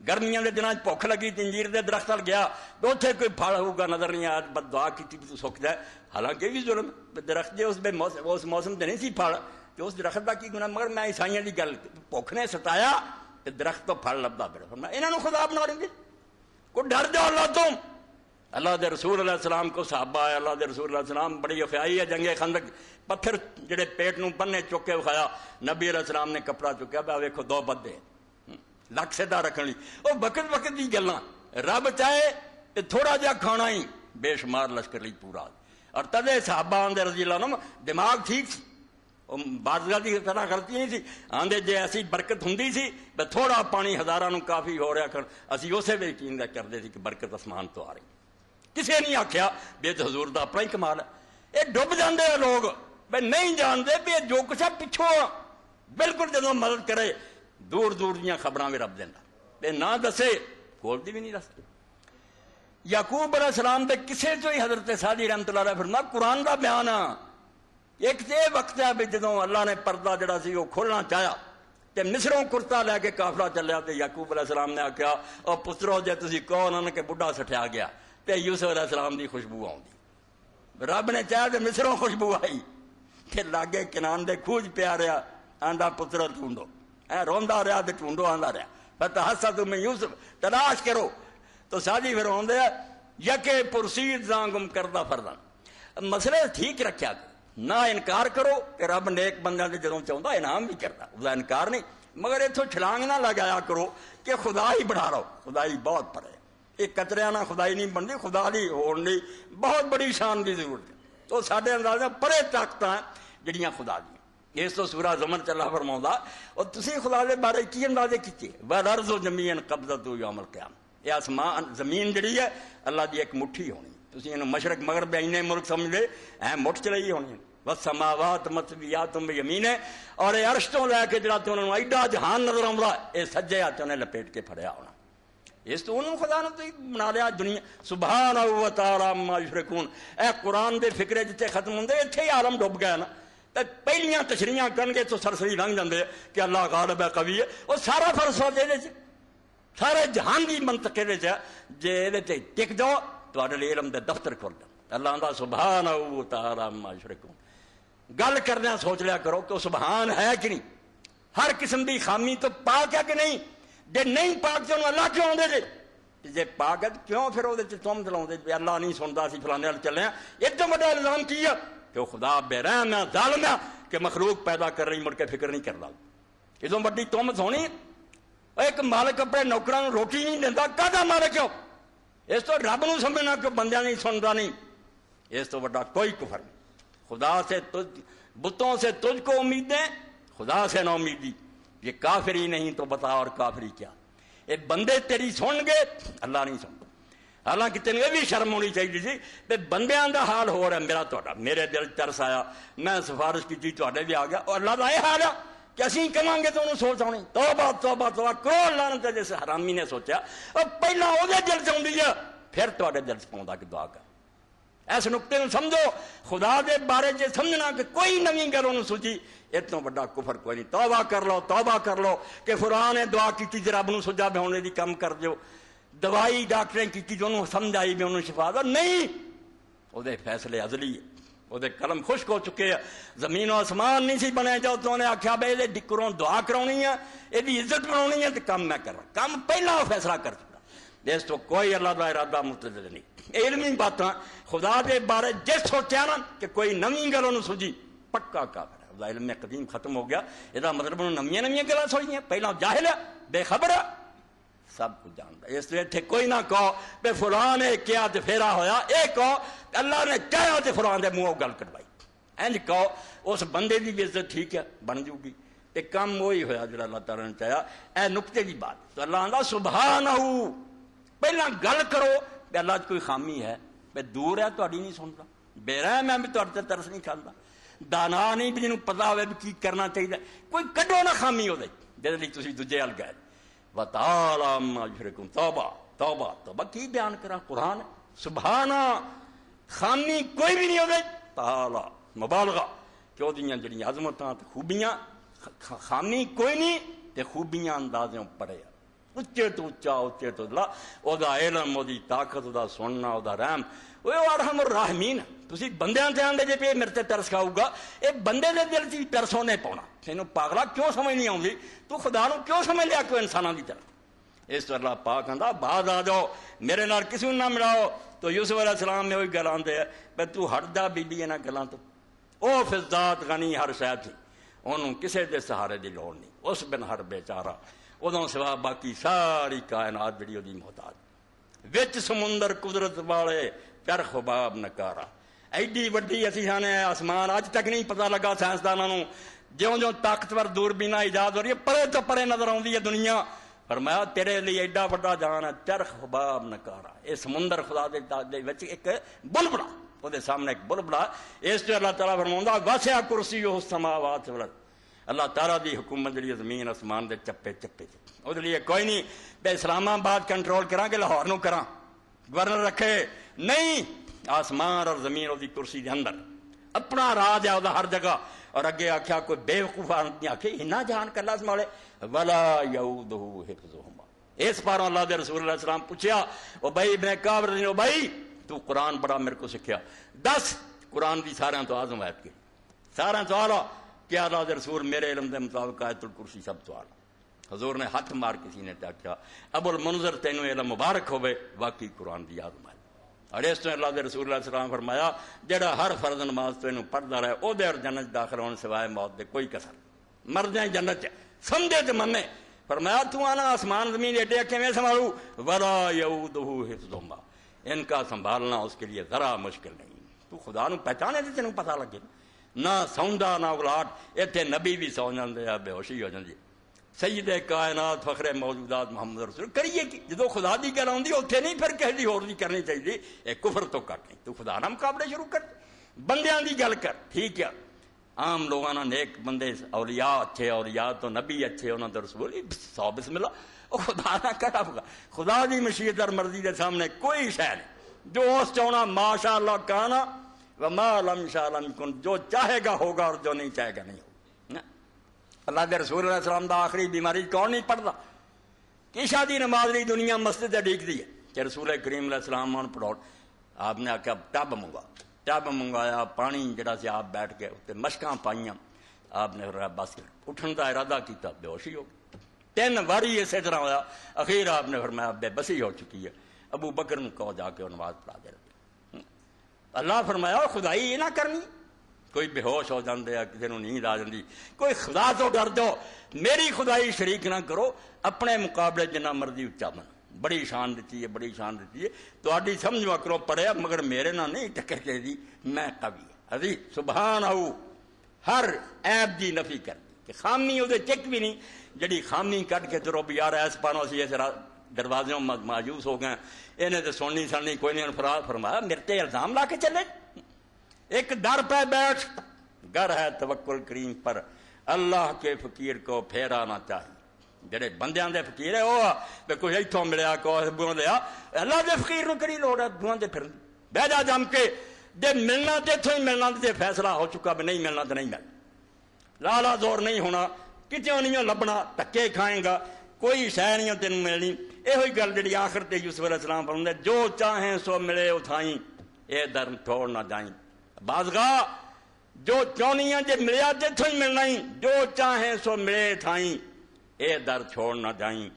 گرمیاں دے دناں بھوک لگی انجیر دے درخت ول گیا تو اتنے کوئی پھل ہوگا نظر نہیں آیا، بد دعا کی تو سک جائے، حالانکہ بھی ظلم درخت جے اس موسم تے نہیں سی پھل تو اس درخت کا کی گناہ، مگر میں عیسائیاں دی گل بھوک نے ستایا تے درخت تو پھل لبدا پھر فرمایا انہاں نو خدا بنا لیں گے، کو ڈر جاؤ اللہ تم، اللہ دے رسول علیہ السلام کو صحابہ ہے، اللہ دے رسول علیہ السلام بڑی افیائی ہے، جنگ خندق پتھر جڑے پیٹ نو بننے چک کے وکھایا، نبی علیہ السلام نے کپڑا چکیا پیا ویکھو دو بدے لک سیدھا رکھن لی، وہ وقت وقت دی گلاں، رب چاہے تے تھوڑا جہا کھانا ہی بے شمار لشکر لی پورا، اور تدے صحابہ آندے رضی اللہ عنہم دماغ ٹھیک سی، بادشاہ کی طرح غلطی نہیں سی، آندے جے ایسی برکت ہوندی سی تے تھوڑا پانی ہزاراں نو کافی ہو رہا کر اسی اسے وچ یقین کردے سی کہ برکت آسمان تو آ رہی، کسے نہیں آکھیا بے تے حضور دا اپنا ہی کمال ہے، یہ ڈب جاندے ہیں لوگ بھئی نہیں جانتے بھی جو کچھ ہے پچھوں بالکل جدوں مدد کرے دور دور دیاں خبراں بھی رب دینا تے نہ دسے کول دی بھی نہیں دستے۔ یعقوب علیہ السلام دے کسے جو ہی حضرت سعدی رحمۃ اللہ علیہ فرمایا قرآن دا بیان آ، ایک تے وقت ہے بھی جدوں اللہ نے پردہ جڑا سی وہ کھولنا چاہیا تے مصروں کرتا لے کے قافلہ چلیا تے یعقوب علیہ السلام نے آکھیا او پترو جے تسی کہو نہ کہ بڈھا سٹھیا گیا تے یوسف علیہ السلام دی خوشبو آوندی، رب نے چاہیا تے مصروں خوشبو آئی تے لاگے کنان دے کھوج پیا رہیا آندا پتر ڈھونڈو، روندا رہا تے ڈھونڈو آندا رہا، فتحسسوا من یوسف تلاش کرو، تو سادی پھر ہوندے یکے پرسید زاں گم کردہ فردن، مسئلے ٹھیک رکھیا نہ انکار کرو کہ رب نیک بندیاں دے جدوں چاہندا انعام بھی کردا، اس دا انکار نہیں، مگر اتوں چھلانگ نہ لگایا کرو کہ خدا ہی بڑھا رہو، خدائی بہت پرے، ایک قطریاں نہ خدائی نہیں بنتی، خدا دی ہون دی بہت بڑی شان دی ضرورت ہے، تو ساڈے اندازہ پرے طاقتاں جڑیاں خدا دی، اس تو سورہ زمر چ اللہ فرماؤندا اور تسی خدا دے بارے کی اندازے کیتے والارض جميعا قبضته يوم القيامة، یہ آسمان زمین جڑی ہے اللہ دی ایک مٹھی ہونی، تسی انہوں مشرق مغرب اینے ملک سمجھ لے مٹھ چ رہی ہونی، والسماوات مطویات بیمینہ، اور یہ عرش تو لے کے جڑا تے انہوں ایڈا جہان نظر آوندا اے سجے ہاتھ نے لپیٹ کے پھڑیا ہونا، اس تو انہوں خدا نے تو بنا لیا دنیا سبحانہ و تعالی عما یشرکون، اے قرآن دے فکرے جتے ختم ہوندے ایتھے ہی عالم ڈوب گیا نا، پہلیاں تشریحاں کرن گے تو سرسری لنگ جاندے کہ اللہ غالب ہے قوی ہے، وہ سارا فلسفہ دے دے سارے جہان دی منطق دے جے دے تے ٹک جاؤ تواڈے علم دے دفتر کھول دے، اللہ دا سبحانہ و تعالی عما یشرکون، گل کردیاں سوچ لیا کرو کہ سبحان ہے کہ نہیں، ہر قسم دی خامی تو پاک ہے کہ نہیں، جے نہیں پاک تے اللہ کیوں آندے جے، جے پاک ہے کیوں پھر وہ تم دلاؤندے کہ اللہ نہیں سندا سی فلانے ول چلے ہیں، اتنا بڑا الزام کی ہے کہ خدا بے رحم ہے ظالم ہے کہ مخلوق پیدا کر رہی مڑ کے فکر نہیں کرتا، ادوں بڑی تہمت ہونی، ایک مالک اپنے نوکراں نوں روٹی نہیں دیندا کہدا مالک کیوں، اس تو رب نوں سمجھنا کہ بندیاں نہیں سندا نہیں، اس تو بڑا کوئی کفر نہیں، خدا سے بتوں سے تجھ کو امیدیں خدا سے نہ امیدی، یہ کافری نہیں تو بتا اور کافری کیا، یہ بندے تیری سن گے اللہ نہیں سنتا، حالانکہ تین یہ بھی شرم ہونی چاہیے سی کہ بندیاں دا حال ہو رہا ہے میرا میرے دل ترس آیا میں سفارش کی تواڈے بھی آ گیا اور اللہ دا یہ حال ہے کہ اسی کہاں گے تو انہوں سوچ آنی توبہ توبہ توبہ کروڑ لعنت ہے جس حرامی نے سوچا اور پہلا وہ دل چاہتی ہے پھر تھوڑے دل چ پاؤں کہ دعا کر اس نقطے کو سمجھو خدا دے بارے جے سمجھنا کہ کوئی نویں گل انہوں سوچی اتنا بڑا کفر کوئی نہیں توبہ کر لو کہ فلاں نے دعا کی تھی رب نو سجا بھی ہونے دی کم کر دیو دوائی ڈاکٹریں کی جو انہوں سمجھ آئی بھی انہوں شفا دا نہیں وہ دے فیصلے ازلی ہے وہ دے قلم خشک ہو چکے ہیں زمین و آسمان نہیں سی بنے جاؤ تو انہیں آخیا بھائی یہ ڈکروں دعا کرانی ہے یہ عزت بنانی ہے تو کم میں کر رہا کم پہلا وہ فیصلہ کر چکا اس تو کوئی اللہ کا ارادہ متعدد نہیں علمی باتاں خدا دے بارے جس سوچیا نا کہ کوئی نویں گل انہوں سوجی پکا کافر ہے وہ علم قدیم ختم ہو گیا یہ مطلب انہوں نویں گلاں سوچیاں پہلا جاہل ہے بے خبر ہے سب کچھ جانتا ہے اس لیے اتنے کوئی نہ کہو بے فلاں نے کیا تو پھیرا ہویا اے کہو اللہ نے کہا تو فلاں دے منہوں گل کٹوائی انج کہو اس بندے دی بھی عزت ٹھیک ہے بن جو گی تے کم وہی ہویا جو اللہ تعالیٰ نے چاہیا اے نقطے دی بات تو اللہ آندا سبحانہ پہلا گل کرو کہ اللہ کوئی خامی ہے بے دور ہے تہاڈی نہیں سنتا بے رحم ہے بھی تہاڈے تے ترس نہیں کھاتا دانا نہیں بھی جنوں پتہ ہوئے بھی کی کرنا چاہیے کوئی کڈو نہ خامی ہو دے جس لیے تسی دوجے ال گئے وَتَعَالَىٰ عَمَّا يُشْرِكُونَ توبہ کی بیان کرا قرآن سبحانہ خامی کوئی بھی نہیں ہوگی تعالیٰ مبالغہ کہ وہ جڑیاں عظمتاں تے خوبیاں خامی کوئی نہیں تے خوبیاں اندازوں پڑے اچے تو اچا اچے تو لا او دا علم او دی طاقت او دا سننا او دا رحم وہ ارحم الراحمین تسی بندیاں تے آندے جے پہ میرے تے ترس کھاؤ گا اے بندے دے دل چ ترس ہونے پاؤنا تینوں پاگلا کیوں سمجھ نہیں آؤندی تو خدا نو کیوں سمجھ لیا کہ انساناں دی طرح اس تو اللہ پاک آندا بعد آ جاؤ میرے نال کسی نہ ملاؤ تو یوسف علیہ السلام میں وہی گل آندے ہے بے تو ہٹدا بی بی انہاں گلاں تو او فضات غنی ہر شے تھی انہوں کسے دے سہارے دی لوڑ نہیں اس بن ہر بیچارہ ادوں سوا باقی ساری کائنات جڑی دی محتاج وچ سمندر قدرت والے چرخ باب نکارا ایڈی وڈی اسی سانے آسمان اج تک نہیں پتہ لگا سائنسداناں نوں جوں جوں طاقتور دوربیناں ایجاد ہو رہی ہے پرے تو پرے نظر آوندی ہے دنیا فرمایا تیرے لیے ایڈا بڑا جہان ہے چرخ باب نکارا اے سمندر خدا دے وچ ایک بلبلا وہ دے سامنے ایک بلبلا اس تو اللہ تعالیٰ فرماوندا واسع کرسیہ السماوات والارض اللہ تعالیٰ دی حکومت جڑی زمین آسمان دے چپے چپے وہ لیے کوئی نہیں بے اسلام آباد کنٹرول کراں کہ لاہور نو کراں گورنر رکھے نہیں آسمان اور زمین وہ کرسی دے اندر اپنا راج ہے ہر جگہ اور اگے آخیا کوئی بے وقوف آدمی آخے اینا جہان کلا سنبھالے ولا یعودہ حفظہما اس پاروں اللہ دے رسول اللہ علیہ السلام پوچھیا او بھائی ابن کعب رضی اللہ بھائی تو قرآن بڑا میرے کو سکھیا دس قرآن دی سارے تو اعظم آیت کی سارے تو آلہ کیا اللہ دے رسول میرے علم دے مطابق آیت الکرسی سب تو آلہ حضور نے ہاتھ مار کسی نے کیا ابو المنذر تینوں علم مبارک ہوئے واقعی قرآن دی اعظم آیت اور اس تو اللہ دے رسول اللہ علیہ السلام فرمایا جڑا ہر فرض نماز تو انہوں پڑھدا رہے او دے اور جنت داخل ہونے سوائے موت دے کوئی کسر مر جائیں جنت سمجھے تے منے فرمایا تو آنا آسمان زمین ایڈے کیویں سنبھالوں ولا یعودہ حفظہما ان کا سنبھالنا اس کے لیے ذرا مشکل نہیں تو خدا نو پہچانے تے تینوں پتہ لگے نہ سوندا نہ اگلاٹ ایتھے نبی بھی سو جاندے آ بے ہوشی ہو جاندی سید کائنات فخر موجودات محمد رسول کریے کی جدو خدا دی گل آؤندی اوتھے نہیں پھر کہے دی ہور دی کرنی چاہیے اے کفر تو کٹ نہیں تو خدا نہ مقابلے شروع کر بندیاں دی گل کر ٹھیک ہے عام لوگاں نا نیک بندے اولیاء اچھے اولیاء تو نبی اچھے انہاں دا رسول سو بسم اللہ او خدا نہ کہا خدا دی مشیت اور مرضی دے سامنے کوئی شے نہیں جو اس چاہنا ماشاء اللہ کہنا وما لم شاء لم کن جو چاہے گا ہوگا اور جو نہیں چاہے گا نہیں ہوگا اللہ دے رسول اللہ علیہ السلام دا آخری بیماری کون نہیں پڑھتا کہ شادی نماز لی دنیا مسجد ڈیک دی ہے کہ رسول کریم علیہ السلام مان پڑھو آپ نے آخیا ٹب منگوایا پانی جڑا سے آپ بیٹھ کے اتنے مشکاں پائیاں آپ نے بس اٹھن کا ارادہ کیتا بے ہوشی ہو گئی 3 واری اسی طرح ہوا اخیر آپ نے فرمایا بے بسی ہو چکی ہے ابو بکر نے کہو جا کے وہ نماز پڑھا دے رہے اللہ فرمایا خدائی یہ نہ کرنی کوئی بے ہوش ہو جاندے ہیں کسی کو نیند آ جاندی کوئی خدا تو ڈر جاؤ میری خدائی شریک نہ کرو اپنے مقابلے جنہ مرضی اچا بن بڑی شان دیتی ہے بڑی شان دیتی ہے تو آڈی سمجھ کرو پڑے مگر میرے نہ نہیں ٹکر کے دی میں قوی ابھی سبحان آؤ ہر عیب دی نفی کر دی کہ خامی وہ چک بھی نہیں جڑی خامی کٹ کے چلو بھی یار ایس پانوں سی ایسے دروازوں مایوس ہو گئے انہیں تو سننی سننی کوئی نہیں فرمایا میرے تے الزام لا کے چلے ایک در پہ بیٹھ گر ہے توکل کریم پر اللہ کے فقیر کو پھیرا نہ چاہیے. جڑے بندیاں دے فقیر ہے وہ کوئی اتوں ملیا کوئی اگوں لیا. اللہ دے فقیر نو کہڑی لوڑ ہے دعاں دے پھر بہ جا جم کے جے ملنا تے اتوں ہی ملنا تے فیصلہ ہو چکا بھی نہیں ملنا تو نہیں ملنا. لالا زور نہیں ہونا کتوں نہیں لبنا دھکے کھائیں گا کوئی شہ نہیں تین ملنی. یہ گل جی آخر تے یوسف علیہ السلام فرماتے جو چاہیں سو ملے اتھائیں اے در چھوڑ نہ جائیں. بازگاہ جو چونی جے ملیا تے اتوں ہی ملنا ہی جو چاہیں سو ملے تھائیں اے در چھوڑ نہ جائیں.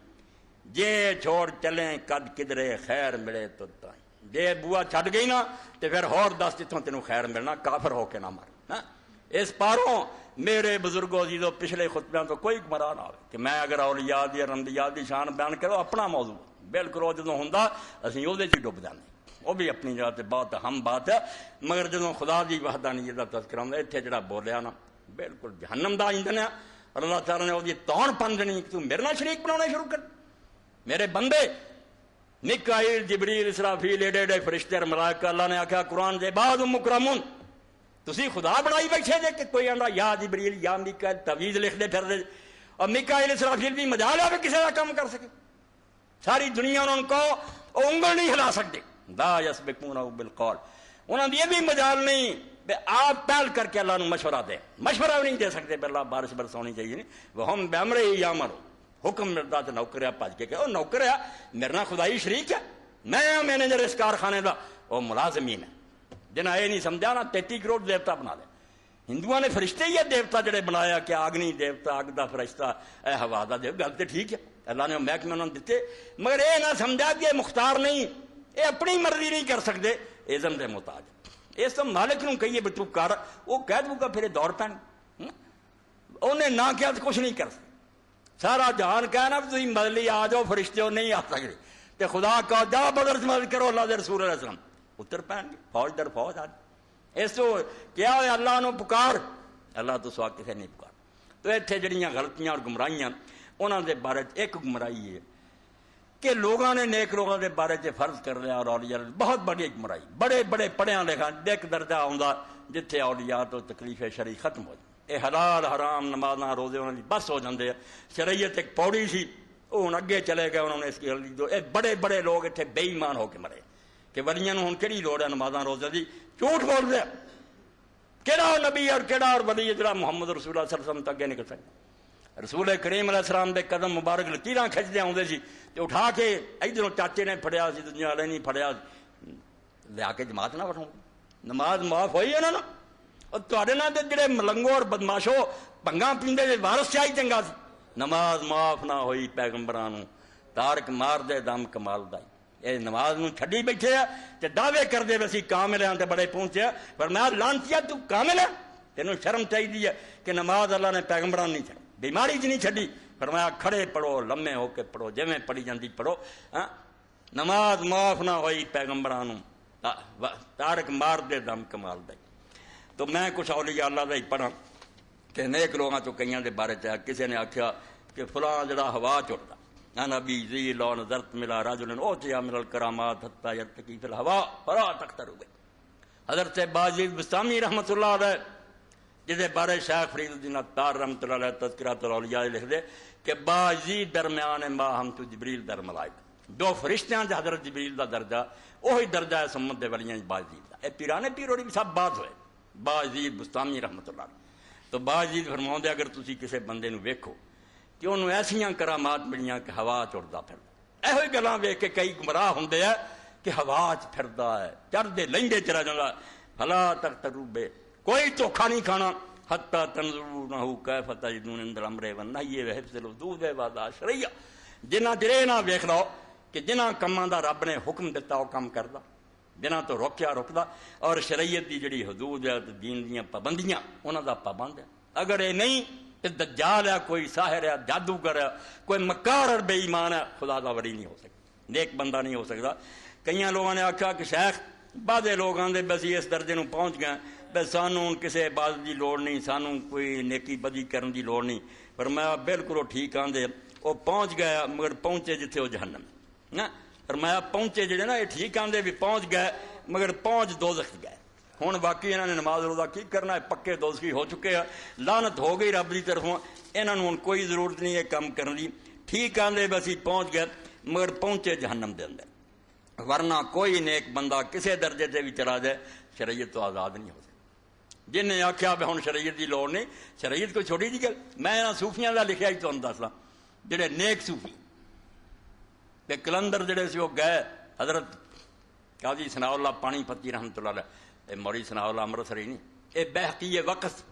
جے چھوڑ چلیں کد کدرے خیر ملے تو تائیں. جے بوا چھڈ گئی نا تو پھر ہور دس جتوں تینوں خیر ملنا کافر ہو کے نہ مر. اس پاروں میرے بزرگوں عزیزوں پچھلے خطبیاں تو کوئی گمراہ نہ ہو کہ میں اگر اولیاء دی انبیاء دی شان بیان کرو اپنا موضوع بالکل وہ جدوں ہوندا اسی وہ ڈب جانے. وہ بھی اپنی جگہ تے بہت اہم بات ہے مگر جدوں خدا دی وحدانیت دا تذکرہ ہوندا اتنے جڑا بولیا نا بالکل جہنم دا ایندھن ہے. اور اللہ تعالیٰ نے وہ توڑ پن دینی کہ تو میرے نال شریک بنانا شروع کر. میرے بندے میکائیل جبریل اسرافیل ایڈے ایڈے فرشتے اور ملائکہ اللہ نے آخیا قرآن دے بعد مکرمون تسی خدا بنائی بیٹھے جے کہ کوئی آندا یا جبریل یا میکائیل تعویذ لکھ دے پھر دے. اور میکائیل اسرافیل بھی مجال ہے کہ کسی کا کام کر سکے. ساری دنیا انہوں کو انگل نہیں ہلا سکتے. لا یسبقونہ بالقول انہوں نے یہ بھی مجال نہیں بے آپ پہل کر کے اللہ نے مشورہ دے. مشورہ بھی نہیں دے سکتے بے اللہ بارش برسانی چاہیے نہیں. وہ ہم بے ہی یا مرو حکم ملتا تو نوکریا بھج کے کہ وہ نوکر ہے میرے نال خدائی شریک ہے میں مینیجر اس کارخانے کا وہ ملازمین ہے جنہیں یہ نہیں سمجھا نا 33 کروڑ دیوتا بنا دے. ہندوؤں نے فرشتے ہی ہے دیوتا جڑے بنایا کہ اگنی دیوتا اگ دا فرشتہ اے ہوا دا دیو گل تو ٹھیک ہے اللہ نے محکمے انہوں نے دیتے مگر یہ نہ سمجھا کہ یہ مختار نہیں یہ اپنی مرضی نہیں کر سکتے اذن دے محتاج. اس تو مالک نو کہیے بھی تو کر وہ کہہ دوں گا پھر دور پین انہیں نہ کیا تو کچھ نہیں کر سکتے. سارا جہان کہنا بھی تھی مدلی آ جاؤ فرشتے ہو نہیں آ سکتے تو خدا کا جا بدر مدد کرو اللہ دے رسول علیہ السلام اتر پین گے فوج در فوج آ جائے. اس تو کیا ہے اللہ نو پکار اللہ تو سوا کسے نہیں پکار. تو اتنے جڑیاں غلطیاں اور گمراہیاں انہوں دے بارے ایک گمراہی ہے کہ لوگوں نے نیک لوگوں کے بارے فرض کر لیا اور اولیاء بہت بڑی گمراہی. بڑے بڑے پڑھیا لکھا ایک درجہ آتا جتھے اولیاء تو تکلیف شرعی ختم ہو جائے. یہ حلال حرام نمازاں روزے انہوں نے بس ہو جاندے. شریعت ایک پوڑی سی وہ ہوں اگے چلے گئے انہوں نے اس کی بڑے بڑے لوگ اتنے بے ایمان ہو کے مرے کہ ولیاں ہوں کہڑی لوڑ ہے نمازاں روزے دی. جھوٹ بول دیا کہڑا نبی اور کہڑا اور ولی جڑا محمد رسول اللہ صلی اللہ علیہ وسلم تک اگے نکل سکتا. رسول کریم علیہ السلام دے قدم مبارک لکیراں کھچدے آؤندے سی تے اٹھا کے ادھروں چاچے نے پھڑیا سی دنیا والے نہیں پھڑیا لیا کے جماعت نہ بٹھاؤ نماز معاف ہوئی ہے نا. اور تواڈے نال دے جڑے ملنگو اور بدماشو بھنگاں پیندے دے وارث چاہی چنگا سی. نماز معاف نہ ہوئی پیغمبراں نو تارک مار دے دم کمال دا. یہ نماز نو چھڈی بیٹھے آ تے دعوے کردے وسی کامل ہاں تے بڑے پہنچے پر میں لانتیا تو کامل ہے تینوں شرم چاہیے کہ نماز اللہ نے پیغمبراں نہیں چھڈی بیماری چ نہیں چھڈی فرمایا کھڑے پڑھو لمے ہو کے پڑھو جویں پڑھی جاندی پڑھو. نماز معاف نہ ہوئی پیغمبراں نو تارک مار دے دم کمال دا. تو میں کچھ اولیاء اللہ دا ہی پڑھا کہ نیک لوگاں تو کئیاں دے بارے چاہا کسی نے آکھیا کہ فلاں جڑا ہوا چڑھدا نبی ذی لو نظرت ملا رجل اوتیا من الکرامات حتی یرتقی فی الہوا فلا تقترب. حضرت باجید بستامی رحمۃ اللہ علیہ جسے بارے شیخ فرید الدین عطار رحمۃ اللہ علیہ تذکرۃ الاولیاء لکھ دے کہ باجید درمیان ما ہم تو جبریل در ملائکہ دو فرشتیاں دے حضرت جبریل دا درجہ وہی درجہ ہے سمت دے ولیاں باجید دا. اے پیرانے پیروڑی بھی سب بات ہوئے باجید بستامی رحمۃ اللہ علیہ. تو باجید فرماؤں دے اگر تسی کسے بندے نو ویکھو کہ انہوں ایسیاں کرامات ملیاں کہ ہوا چڑھدا پھردا ایہو گلاں ویکھ کے کئی گمراہ ہوندے ہیں کہ ہوا چ پھردا ہے چڑھدے لنگے چلا جاندا فلا تقترب کوئی دھوکھا نہیں کھانا حتی تنظرونہ کیف تجدون عند الامر والنہی وحفظ الحدود واداء شرعیہ. جنہ چرے نہ ویکھ لو کہ جنہ کماں دا رب نے حکم دیتا وہ کم کردا جنہ تو روکیا روکدا اور شریعت دی جڑی حدود ہے دین دیاں پابندیاں انہاں دا پابند ہے. اگر یہ نہیں تو دجال ہے کوئی ساحر ہے جادوگر ہے کوئی مکار اور بے ایمان ہے خدا دا ولی نہیں ہو سکتا نیک بندہ نہیں ہو سکتا. کئی لوگوں نے آکھا کہ شیخ بعض لوگ آندے بس اس درجے نو پہنچ گئے بس سانوں کسی عبادت دی لوڑ نہیں سانوں کوئی نیکی بدی کرن دی لوڑ نہیں. پر میں بالکل ٹھیک آندے وہ پہنچ گیا مگر پہنچے جتھے وہ جہنم نا. پر میں پہنچے جڑے نا یہ ٹھیک آندے بھی پہنچ گئے مگر پہنچ دوزخ گئے ہوں باقی انہوں نے نماز روزہ کی کرنا ہے، پکے دوزخی ہو چکے ہیں، لعنت ہو گئی رب کی طرفوں، انہوں نے ہوں کوئی ضرورت نہیں ہے کام کرنے کی. ٹھیک آدھے بس پہنچ گئے، مگر پہنچے جہنم دے اندر. ورنہ کوئی نیک بندہ کسے درجے سے بھی چلا جائے شریعت تو آزاد نہیں ہو سکتی. جن نے آخیا بھی ہوں شریعت کی لوڑ نہیں، شریعت کوئی چھوٹی جی گل. میں صوفیاں کا لکھا ہی تمہیں دسنا، جڑے نیک صوفی تے کلندر جڑے سی وہ گئے حضرت قاضی ثناء اللہ پانی پتی رحمۃ اللہ علیہ، موری ثناء اللہ امرتسری نہیں، یہ بہقی وقت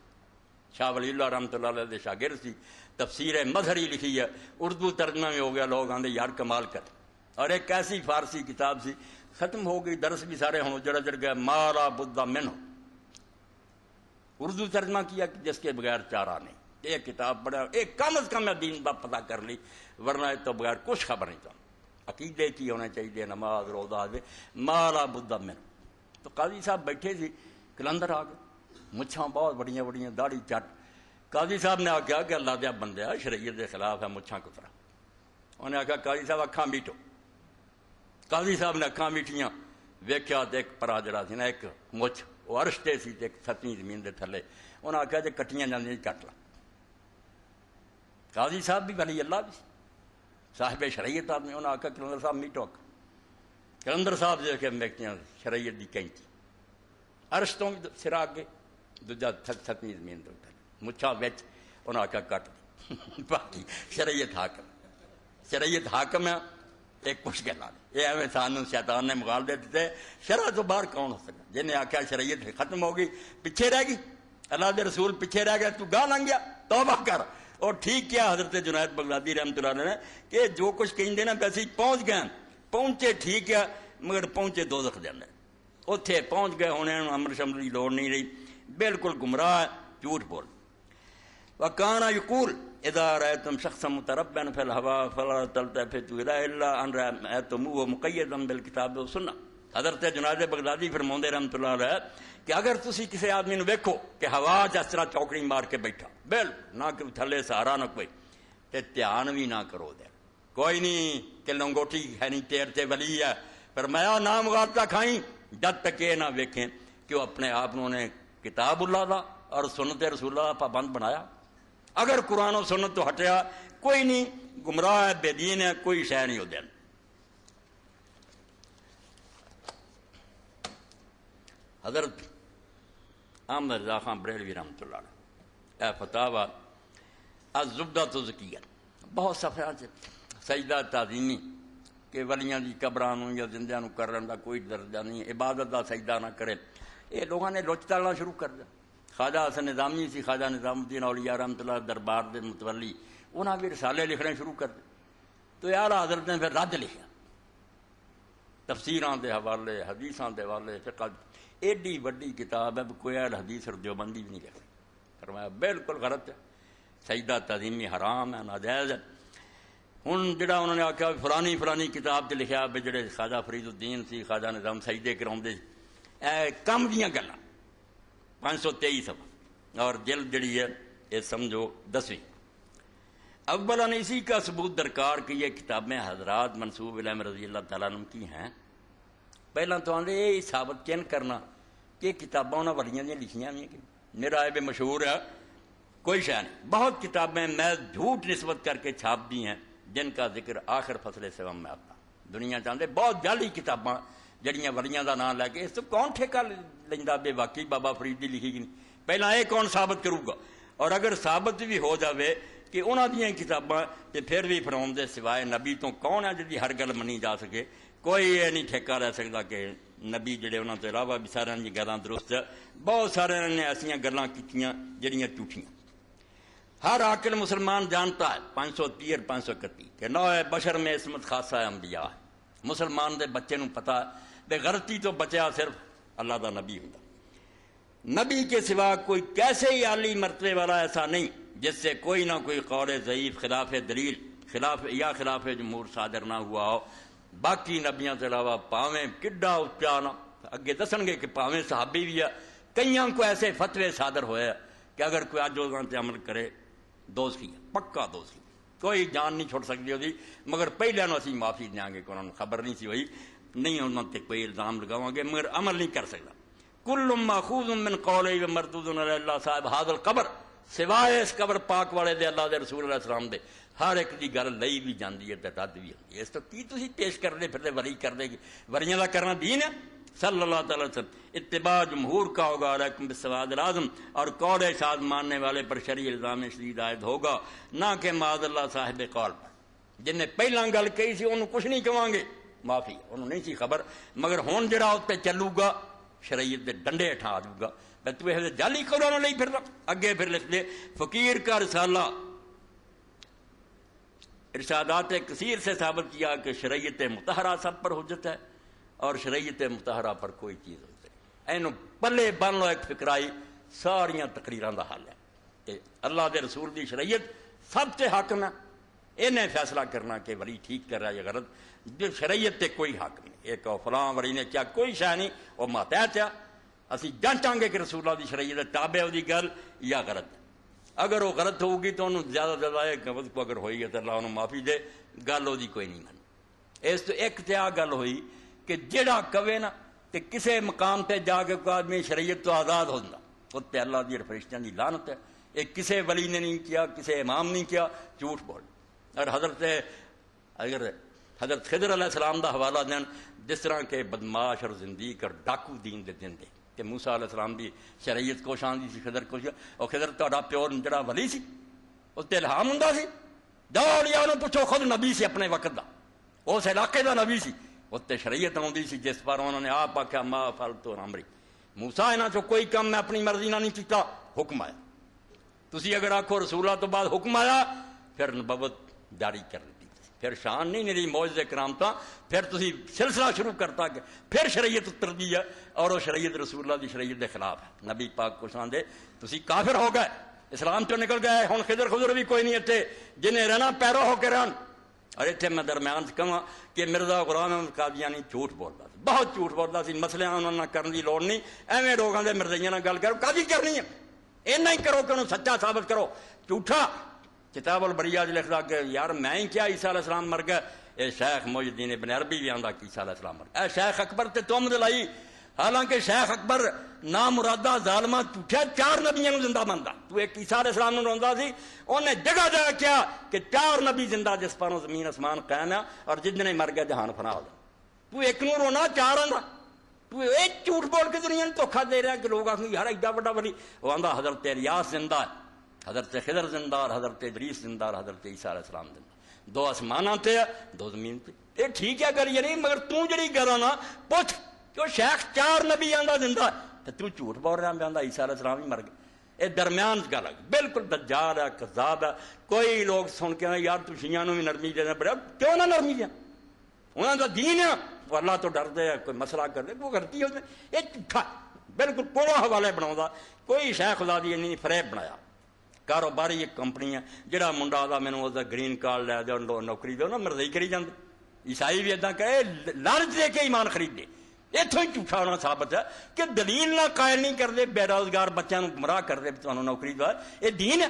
شاہ ولی اللہ رحمۃ اللہ علیہ دے شاگرد سی. تفسیر مظہری لکھی ہے، اردو ترجمہ میں ہو گیا، لوگ آندے یار کمال کر. اور ایک ایسی فارسی کتاب سی، ختم ہو گئی، درس بھی سارے ہوں جڑا جڑ گئے، مالا بدھا منہ، اردو ترجمہ کیا جس کے بغیر چارہ نہیں. ایک کتاب پڑھا، ایک کم از کم دین کا پتہ کر لی، ورنہ تو بغیر کچھ خبر نہیں. تو عقیدے کی ہونا چاہیے، نماز روزہ دے، مالا بدھا منہ. تو قاضی صاحب بیٹھے سی، کلندر آ گئے، مچھاں بہت بڑیاں بڑیاں، داڑھی چٹ. قاضی صاحب نے آخیا کہ اللہ دیا بندہ شریعت کے خلاف ہے، مچھاں کترا. انہیں آخیا قاضی صاحب اکھاں میٹو. قاضی صاحب نے اکھاں میٹھیاں، ویکھیا تو ایک پرا جڑا سی نا ایک مچھ وہ عرش تے سی تے ایک ستویں زمین دے تھلے. انہیں آخیا جی کٹیاں جاندیاں کٹ لا. قاضی صاحب بھی ولی اللہ بھی صاحب شریعت آدمی. انہیں آخیا کلندر صاحب میٹو. کلندر صاحب جو کہ ویکھیاں شریعت دی کہیں تھی، عرش تو بھی سرا اگے، دوجا ستویں زمین دے تھلے، مچھاں وچ. انہیں آخیا کٹ دی. باقی شریعت حاکم، شریعت حاکم ہے. ایک کچھ گلا یہ ایویں سانوں شیطان نے مغال دے دیتے، شرع تو باہر کون ہو سکتا. جن نے آخیا شریعت ختم ہو گئی، پیچھے رہ گئی، اللہ دے رسول پیچھے رہ گیا، تو گاہ لنگ گیا، توبہ کر. اور ٹھیک کیا حضرت جنید بغدادی رحمۃ اللہ علیہ نے کہ جو کچھ کہیں نا ویسے پہنچ گئے، پہنچے ٹھیک ہے، مگر پہنچے دوزخ دے اندر. اتنے پہنچ گئے، ہونے امر شمر کی لوڑ نہیں رہی، بالکل گمراہ، جھوٹ بول. وکانا یقول اذا رأيتم شخصا متربعا في الهواء فلا تلتفتوا اليه الا ان رأيتموه مقيدا بالکتاب والسنہ. حضرت جنید بغدادی فرماندے رحمۃ اللہ علیہ کہ اگر تسی کسی آدمی نو ویکھو کہ ہوا جس طرح چوکڑی مار کے بیٹھا، بل نہ کہ تھلے سہارا نہ کوئی، تے دھیان بھی نہ کرو دے. کوئی نہیں کہ لنگوٹی ہے نہیں تیر تے ولی ہے، فرمایا نہ مغالطہ کھائیں جب تک یہ نہ ویکھیں کہ وہ اپنے آپ نے کتاب اللہ دا اور سنت رسول اللہ دا پابند بنایا. اگر قرآن و سنت تو ہٹیا کوئی نہیں، گمراہ ہے، بے دین ہے، کوئی شے نہیں ہو دین. حضرت احمد رضا خان بریلوی رحمۃ اللہ علیہ، اے فتاوی الزبدہ الزکیہ، بہت صفحہ سجدہ تعظیمی کہ ولیاں دی قبراں نوں یا زندیاں نوں کرن دا کوئی درجہ نہیں، عبادت دا سجدہ نہ کرے. یہ لوگوں نے لچ تالنا شروع کر دیا. خواجہ حسن نظامی سی، خواجہ نظام الدین اولیاء رحمۃ اللہ دربار دے متولی، انہاں بھی رسالے لکھنے شروع کر دے. تو یار حضرت نے پھر رد لکھا، تفسیراں دے حوالے، حدیثاں دے حوالے، فقہ. ایڈی وڈی کتاب ہے، کوئی اہل حدیث اور دیوبندی بھی نہیں لکھ سکتا. فرمایا بالکل غلط ہے، سجدہ تعظیمی حرام ہے، ناجائز ہے. ہوں جڑا انہوں نے آخیا فلانی فلانی کتاب تے لکھا بھی جڑے خواجہ فرید الدین سی، خواجہ نظام سجدے کراؤندے، اے کم دیاں گلاں، 523 صفحہ اور جلد جڑی ہے یہ سمجھو 10ویں. اولاً اسی کا ثبوت درکار کہ یہ کتابیں حضرات منصوب علیہ رضی اللہ تعالیٰ عنہ کی ہیں. پہلا تو آدھے یہ ثابت کین کرنا کہ کتاباں انہاں ولیاں دیا لکھیاں ہوئی ہیں. میرا عیب مشہور ہے، کوئی شے نہیں. بہت کتابیں میں جھوٹ نسبت کر کے چھاپ دی ہیں جن کا ذکر آخر فصل سوم میں آتا. دنیا چاہتے بہت جعلی کتاباں جڑیاں ولیاں دا نام لے کے، اس تو کون ٹھیکہ لیندا بے واقعی بابا فرید دی لکھی گئی. پہلا یہ کون ثابت کروں گا؟ اور اگر ثابت بھی ہو جاوے کہ انہاں دیاں کتاباں تے پھر بھی فرعون دے سوائے نبی تو کون ہے جی ہر گل منی جا سکے؟ کوئی یہ نہیں ٹھیکہ رہ سکتا کہ نبی جڑے انہاں تو علاوہ بھی سارے دی گلاں درست ہے. بہت سارے نے ایسیاں گلاں کیتیاں جڑیاں جھوٹیاں. ہر عاقل مسلمان جانتا ہے 530 اور 531 کہ نوع بشر میں عصمت خاصہ انبیاء ہے. مسلمان دے بچے نوں پتہ ہے بے غلطی تو بچیا صرف اللہ دا نبی ہوتا. نبی کے سوا کوئی کیسے ہی عالی مرتبے والا ایسا نہیں جس سے کوئی نہ کوئی قول ضعیف، خلاف دلیل، خلاف جمہور صادر نہ ہوا ہو. باقی نبیاں کے علاوہ پاویں کڈا اچا نہ اگے دسن گے کہ پاویں صحابی بھی ہے، کئیاں کو ایسے فتوے صادر ہوئے کہ اگر کوئی اج انہاں تے عمل کرے دوزخی ہے، پکا دوزخی، کوئی جان نہیں چھوڑ سکتی ہوتی. مگر پہلے نو اسی معافی دیاں گے کہ انہوں نے خبر نہیں سی ہوئی، نہیں انہوں تے کوئی الزام لگاواں گے، مگر عمل نہیں کر سکتا. کل ماخوذ من قولی و مردود علی اللہ صاحب حاضر القبر، سوائے اس قبر پاک والے دے اللہ دے رسول علیہ السلام دے ہر ایک دی گل لئی بھی جاندی ہے تے رد بھی ہوندی ہے۔ اس تو کی تسی پیش کردے پھردے ولی کردے کہ وریاں دا کرنا دین ہے؟ صلی اللہ تعالی وسلم اتباع جمہور کا ہوگا علیکم بالسواد العظم، اور قول شاد ماننے والے پر شرعی الزام شدید عائد ہوگا، نہ کہ معاذ اللہ صاحب قول پر۔ جن نے پہلا گل کہی سی انہوں کچھ نہیں کہاں گے، معافی انہوں نہیں سی خبر، مگر ہون جڑا اتنے چلو گا شریعت دے ڈنڈے اٹھا دوں گا۔ تو یہ جعلی قولوں لئی پھر اگے پھر لکھ دے فقیر کا رسالہ ارشادات کثیر سے ثابت کیا کہ شریعت مطہرہ سب پر حجت ہے اور شریعت مطہرہ پر کوئی چیز حجت نہیں۔ اینو پلے بن لو ایک فکرائی ساریاں تقریراں دا حل ہے کہ اللہ دے رسول دی شریعت سب تے حاکم ہے، انہیں فیصلہ کرنا کہ ولی ٹھیک کر رہا ہے یا غلط۔ جو شریعت تے کوئی حق نہیں، ایک فلاں ولی نے کیا کوئی شے نہیں، وہ ماتحت ہے، اسی جانچاں گے کہ رسول اللہ دی شریعت تابع ہے دی گل یا غلط ہے۔ اگر وہ غلط ہوگی تو انہوں زیادہ زیادہ ایک کو اگر ہوئی ہے تو اللہ انہوں معافی دے، گل وہ کوئی نہیں منی۔ اس تو ایک تیا گل ہوئی کہ جڑا کہے نا کہ کسے مقام تے جا کے کوئی آدمی شریعت تو آزاد ہوتا، اس تے اللہ دی فرشتیاں دی لعنت ہے۔ ایک کسے ولی نے نہیں کیا، کسے امام نہیں کیا، جھوٹ بول۔ اور حضرت خضر علیہ السلام دا حوالہ دین جس طرح کے بدماش اور زندیق اور ڈاکو دین دے دین دے کہ موسیٰ علیہ السلام دی شریعت کو شان دی سی، خضر کو شان، اور خضر تہاڈا پیو جڑا ولی سی اس تے الہام ہوندا سی، جاؤ لیا انہوں پوچھو، خود نبی سی اپنے وقت دا، اس علاقے دا نبی سی، اس تے شریعت آوندی سی جس پر انہوں نے آپ آکھیا ما فعلت امری، موسیٰ انہاں چوں کوئی کام میں اپنی مرضی نہ نہیں کیتا، حکم آیا۔ تسی اگر آکھو رسول اللہ تو بعد حکم آیا پھر نبوت جاری کر دی، پھر شان نہیں میری معجزے کرامتا، پھر تسی سلسلہ شروع کرتا کہ پھر شریعت اتر دی ہے اور وہ شریعت رسول اللہ دی شریعت دے خلاف ہے، نبی پاک کو شان دے، تسی کافر ہو گئے، اسلام چوں نکل گئے، ہن خضر بھی کوئی نہیں اتنے جنہیں رہنا پیرو ہو کے رہن۔ اور اتنے میں درمیان سے کہاں کہ مرزا غلام احمد قادیانی جھوٹ بولتا سی، بہت جھوٹ بولتا سی، مسئلے انہوں نے کرنے کی لوڑ نہیں، ایویں لوگوں کے مرزائیاں نہ گل کرو، قاضی کرنی ہے، اینا ہی کرو کہ انہوں سچا ثابت کرو، جھوٹا۔ کتاب البریہ لکھتا کہ یار میں ہی کیا عیسیٰ علیہ السلام مر گئے، اے شیخ محی الدین ابن عربی بھی آندا کہ عیسیٰ علیہ السلام مر گئے، اے شیخ اکبر تے تم دلائی، حالانکہ شیخ اکبر نامرادہ ظالمہ جھوٹا 4 نبیوں کو زندہ بنتا، تو ایک عیسیٰ علیہ السلام نے روندا سی، انہیں جگہ جگہ کیا کہ 4 نبی زندہ جس پر زمین اسمان قائم ہے اور جتنے مر گئے جہان فنا ہو جائے، تو ایک نو رونا 4 آندا، تو ایک جھوٹ بول کے دنیا نے دھوکھا دے رہا ہے کہ لوگ آخر یار ایڈا بڑا ولی، وہ آندا حضرت الیاس زندہ ہے، حضرت خضر زندہ اور حضرت ادریس زندہ اور حضرت عیسیٰ علیہ السلام زندہ، 2 آسماناں تے 2 زمین تے۔ یہ ٹھیک ہے گل یہ نہیں، مگر تو جڑی گل نا پوچھ کہ شیخ 4 نبی آندا زندہ ہے تو جھوٹ بول رہا ہے آندا عیسیٰ علیہ السلام ہی مر گئے۔ یہ درمیان گل ہے، بالکل دجال ہے، کذاب ہے۔ کوئی لوگ سن کے یار تو شیعہ نو بھی نرمی دینا پڑے، کیوں نہ نرمی دیا، انہوں کا دین ہے، وہ اللہ تو ڈرتے ہیں، کوئی مسئلہ کر دے وہ کرتی ہے، یہ جھوٹا بالکل کوڑا حوالے بنا، کوئی شیخ خدا دی نہیں فریب بنایا۔ کاروباری ایک کمپنی ہے، جہاں منڈا آتا مینو اس گرین کارڈ لے دو نوکری دو نا، مرضی کری جاندے، عیسائی بھی ادا کہ لالچ دے کے ایمان خرید دے، اتوں ہی جھوٹا ہونا ثابت ہے کہ دلیل نہ قائل نہیں کرتے، بے روزگار بچوں کو گمراہ کرتے تمہیں نوکری دو، یہ دین ہے۔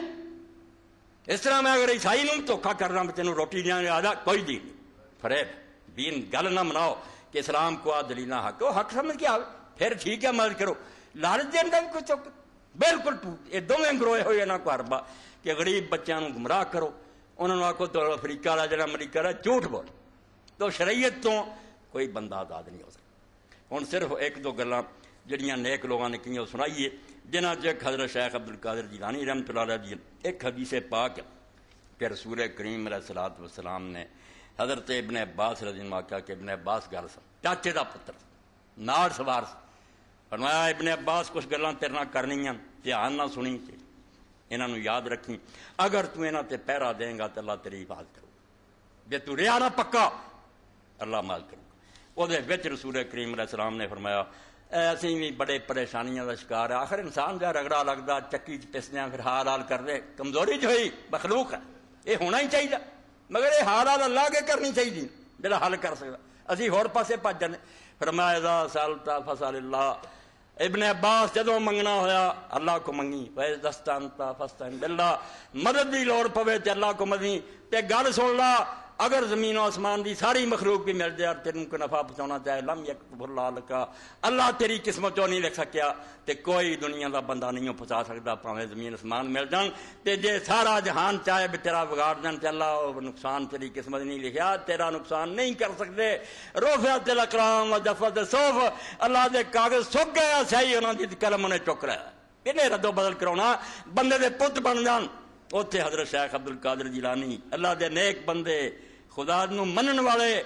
اس طرح میں اگر عیسائی نوں دھوکھا کرنا بچے روٹی دینا آدھا کوئی دین نہیں، فریب دین گل نہ مناؤ کہ اسلام کو آ دلیل حق وہ حق سمجھ کے آئے پھر ٹھیک ہے مدد کرو، لالچ دین کا بھی کوئی چوک بالکل ٹوٹ، یہ دونوں گروہ ہوئے نہ کو حربہ کہ غریب بچوں کو گمراہ کرو، انہوں نے آخو تو افریقہ والا جڑا امریکہ والا جھوٹ بول، تو شریعت تو کوئی بندہ آزاد نہیں ہو سکتا۔ ہوں صرف 1-2 گلاں جڑیاں نیک لوگوں نے کیوں سنائیے، جنہاں چ حضرت شیخ عبد القادر جیلانی رحمۃ اللہ علیہ دی ایک حدیث پاک کہ رسول کریم علیہ الصلوۃ والسلام نے حضرت ابن عباس رضی اللہ عنہ کہ ابن عباس گل سن، چاچے دا پتر ناڑ سوار فرمایا ابن عباس کچھ گلاں تیرے نال کرنیاں، دھیان نہ سنی، انہاں نوں یاد رکھی، اگر تو انہاں تے پہرا دیں گا تو اللہ تیری حفاظت کرو گا، جے تو رہا نہ پکا اللہ مال کرو گا۔ وہ رسول کریم علیہ السلام نے فرمایا اسی بھی بڑے پریشانیاں کا شکار ہے، آخر انسان جہاں رگڑا لگتا چکی پسدے پھر حال حال کر دے، کمزوری جو ہوئی مخلوق ہے، یہ ہونا ہی چاہیے، مگر یہ حال حال اللہ کے کرنی چاہیے جڑا حل کر سکتا، اسی ہور پاسے بھج جانے۔ فرمایا اذا سألت فاسأل اللہ، ابن عباس جدوں منگنا ہویا اللہ کو منگی، وَإِذَا اسْتَعَنْتَ فَاسْتَعِنْ بِاللَّهِ، مدد دی لوڑ پوے تے اللہ کو مدی، تے گل سن لا اگر زمین و آسمان دی ساری مخلوق بھی مل جائے اور تیروں کو نفع پہنچانا چاہے لم یکتب اللہ لکا، اللہ تیری قسمت چوں نہیں لکھ سکیا تے کوئی دنیا دا بندہ نہیں پہنچا سکتا، پاویں زمین آسمان مل جان تے جے سارا جہان چاہے بھی تیرا بگاڑ دین تے اللہ نقصان تیری قسمت نہیں لکھیا، تیرا نقصان نہیں کر سکتے۔ رفعت الاقلام وجفت الصحف، اللہ دے کاغذ سک گئے صحیح انہاں دی قلم انہیں چک رہا ہے، انہیں رد و بدل کراؤنا بندے دے پت بن جان۔ اوتھے حضرت شیخ عبد القادر جیلانی اللہ دے نیک بندے خدا نو منن والے،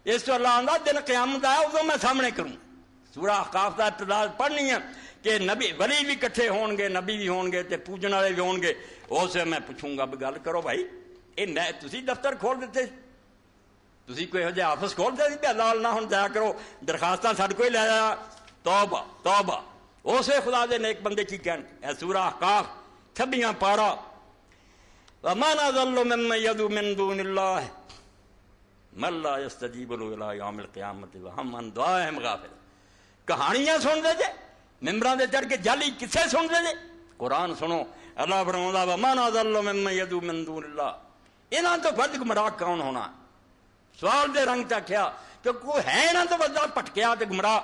اس تو اللہ آندا دن قیامت آیا ادو میں سامنے کروں۔ سورہ احقاف دا ابتدا پڑھنی ہے کہ نبی ولی بھی کٹھے ہون گے، نبی بھی ہون گے تے پوجن والے بھی ہون گے، اسے میں پوچھوں گا بھی گل کرو بھائی اے تسی دفتر کھول دیتے، تسی کوئی ہو آفس کھول دے بھی اللہ نہ ہن جایا کرو، درخواستاں ساڈے کوئی لے جایا، توبہ توبہ۔ اسے خدا دے نیک بندے کی کہن اے سورہ احقاف 26 پارا، وَمَنْ أَضَلُّ مِمَّن يَدْعُو مِن دُونِ اللَّهِ مَن لَّا يَسْتَجِيبُ لَهُ إِلَىٰ يَوْمِ الْقِيَامَةِ وَهُمْ عَنْ دُعَائِهِمْ غَافِلُونَ۔ کہانیاں سن دے جے، ممبراں دے چڑھ کے جعلی قصے سن دے جے، قرآن سنو۔ اللہ فرماؤندا وَمَنْ أَضَلُّ مِمَّن يَدْعُو مِن دُونِ اللَّهِ، انہاں تو فرد گمراہ کون ہونا؟ سوال دے رنگ چکھیا کہ کوئی ہے نہ تو بندہ پٹکیا تے گمراہ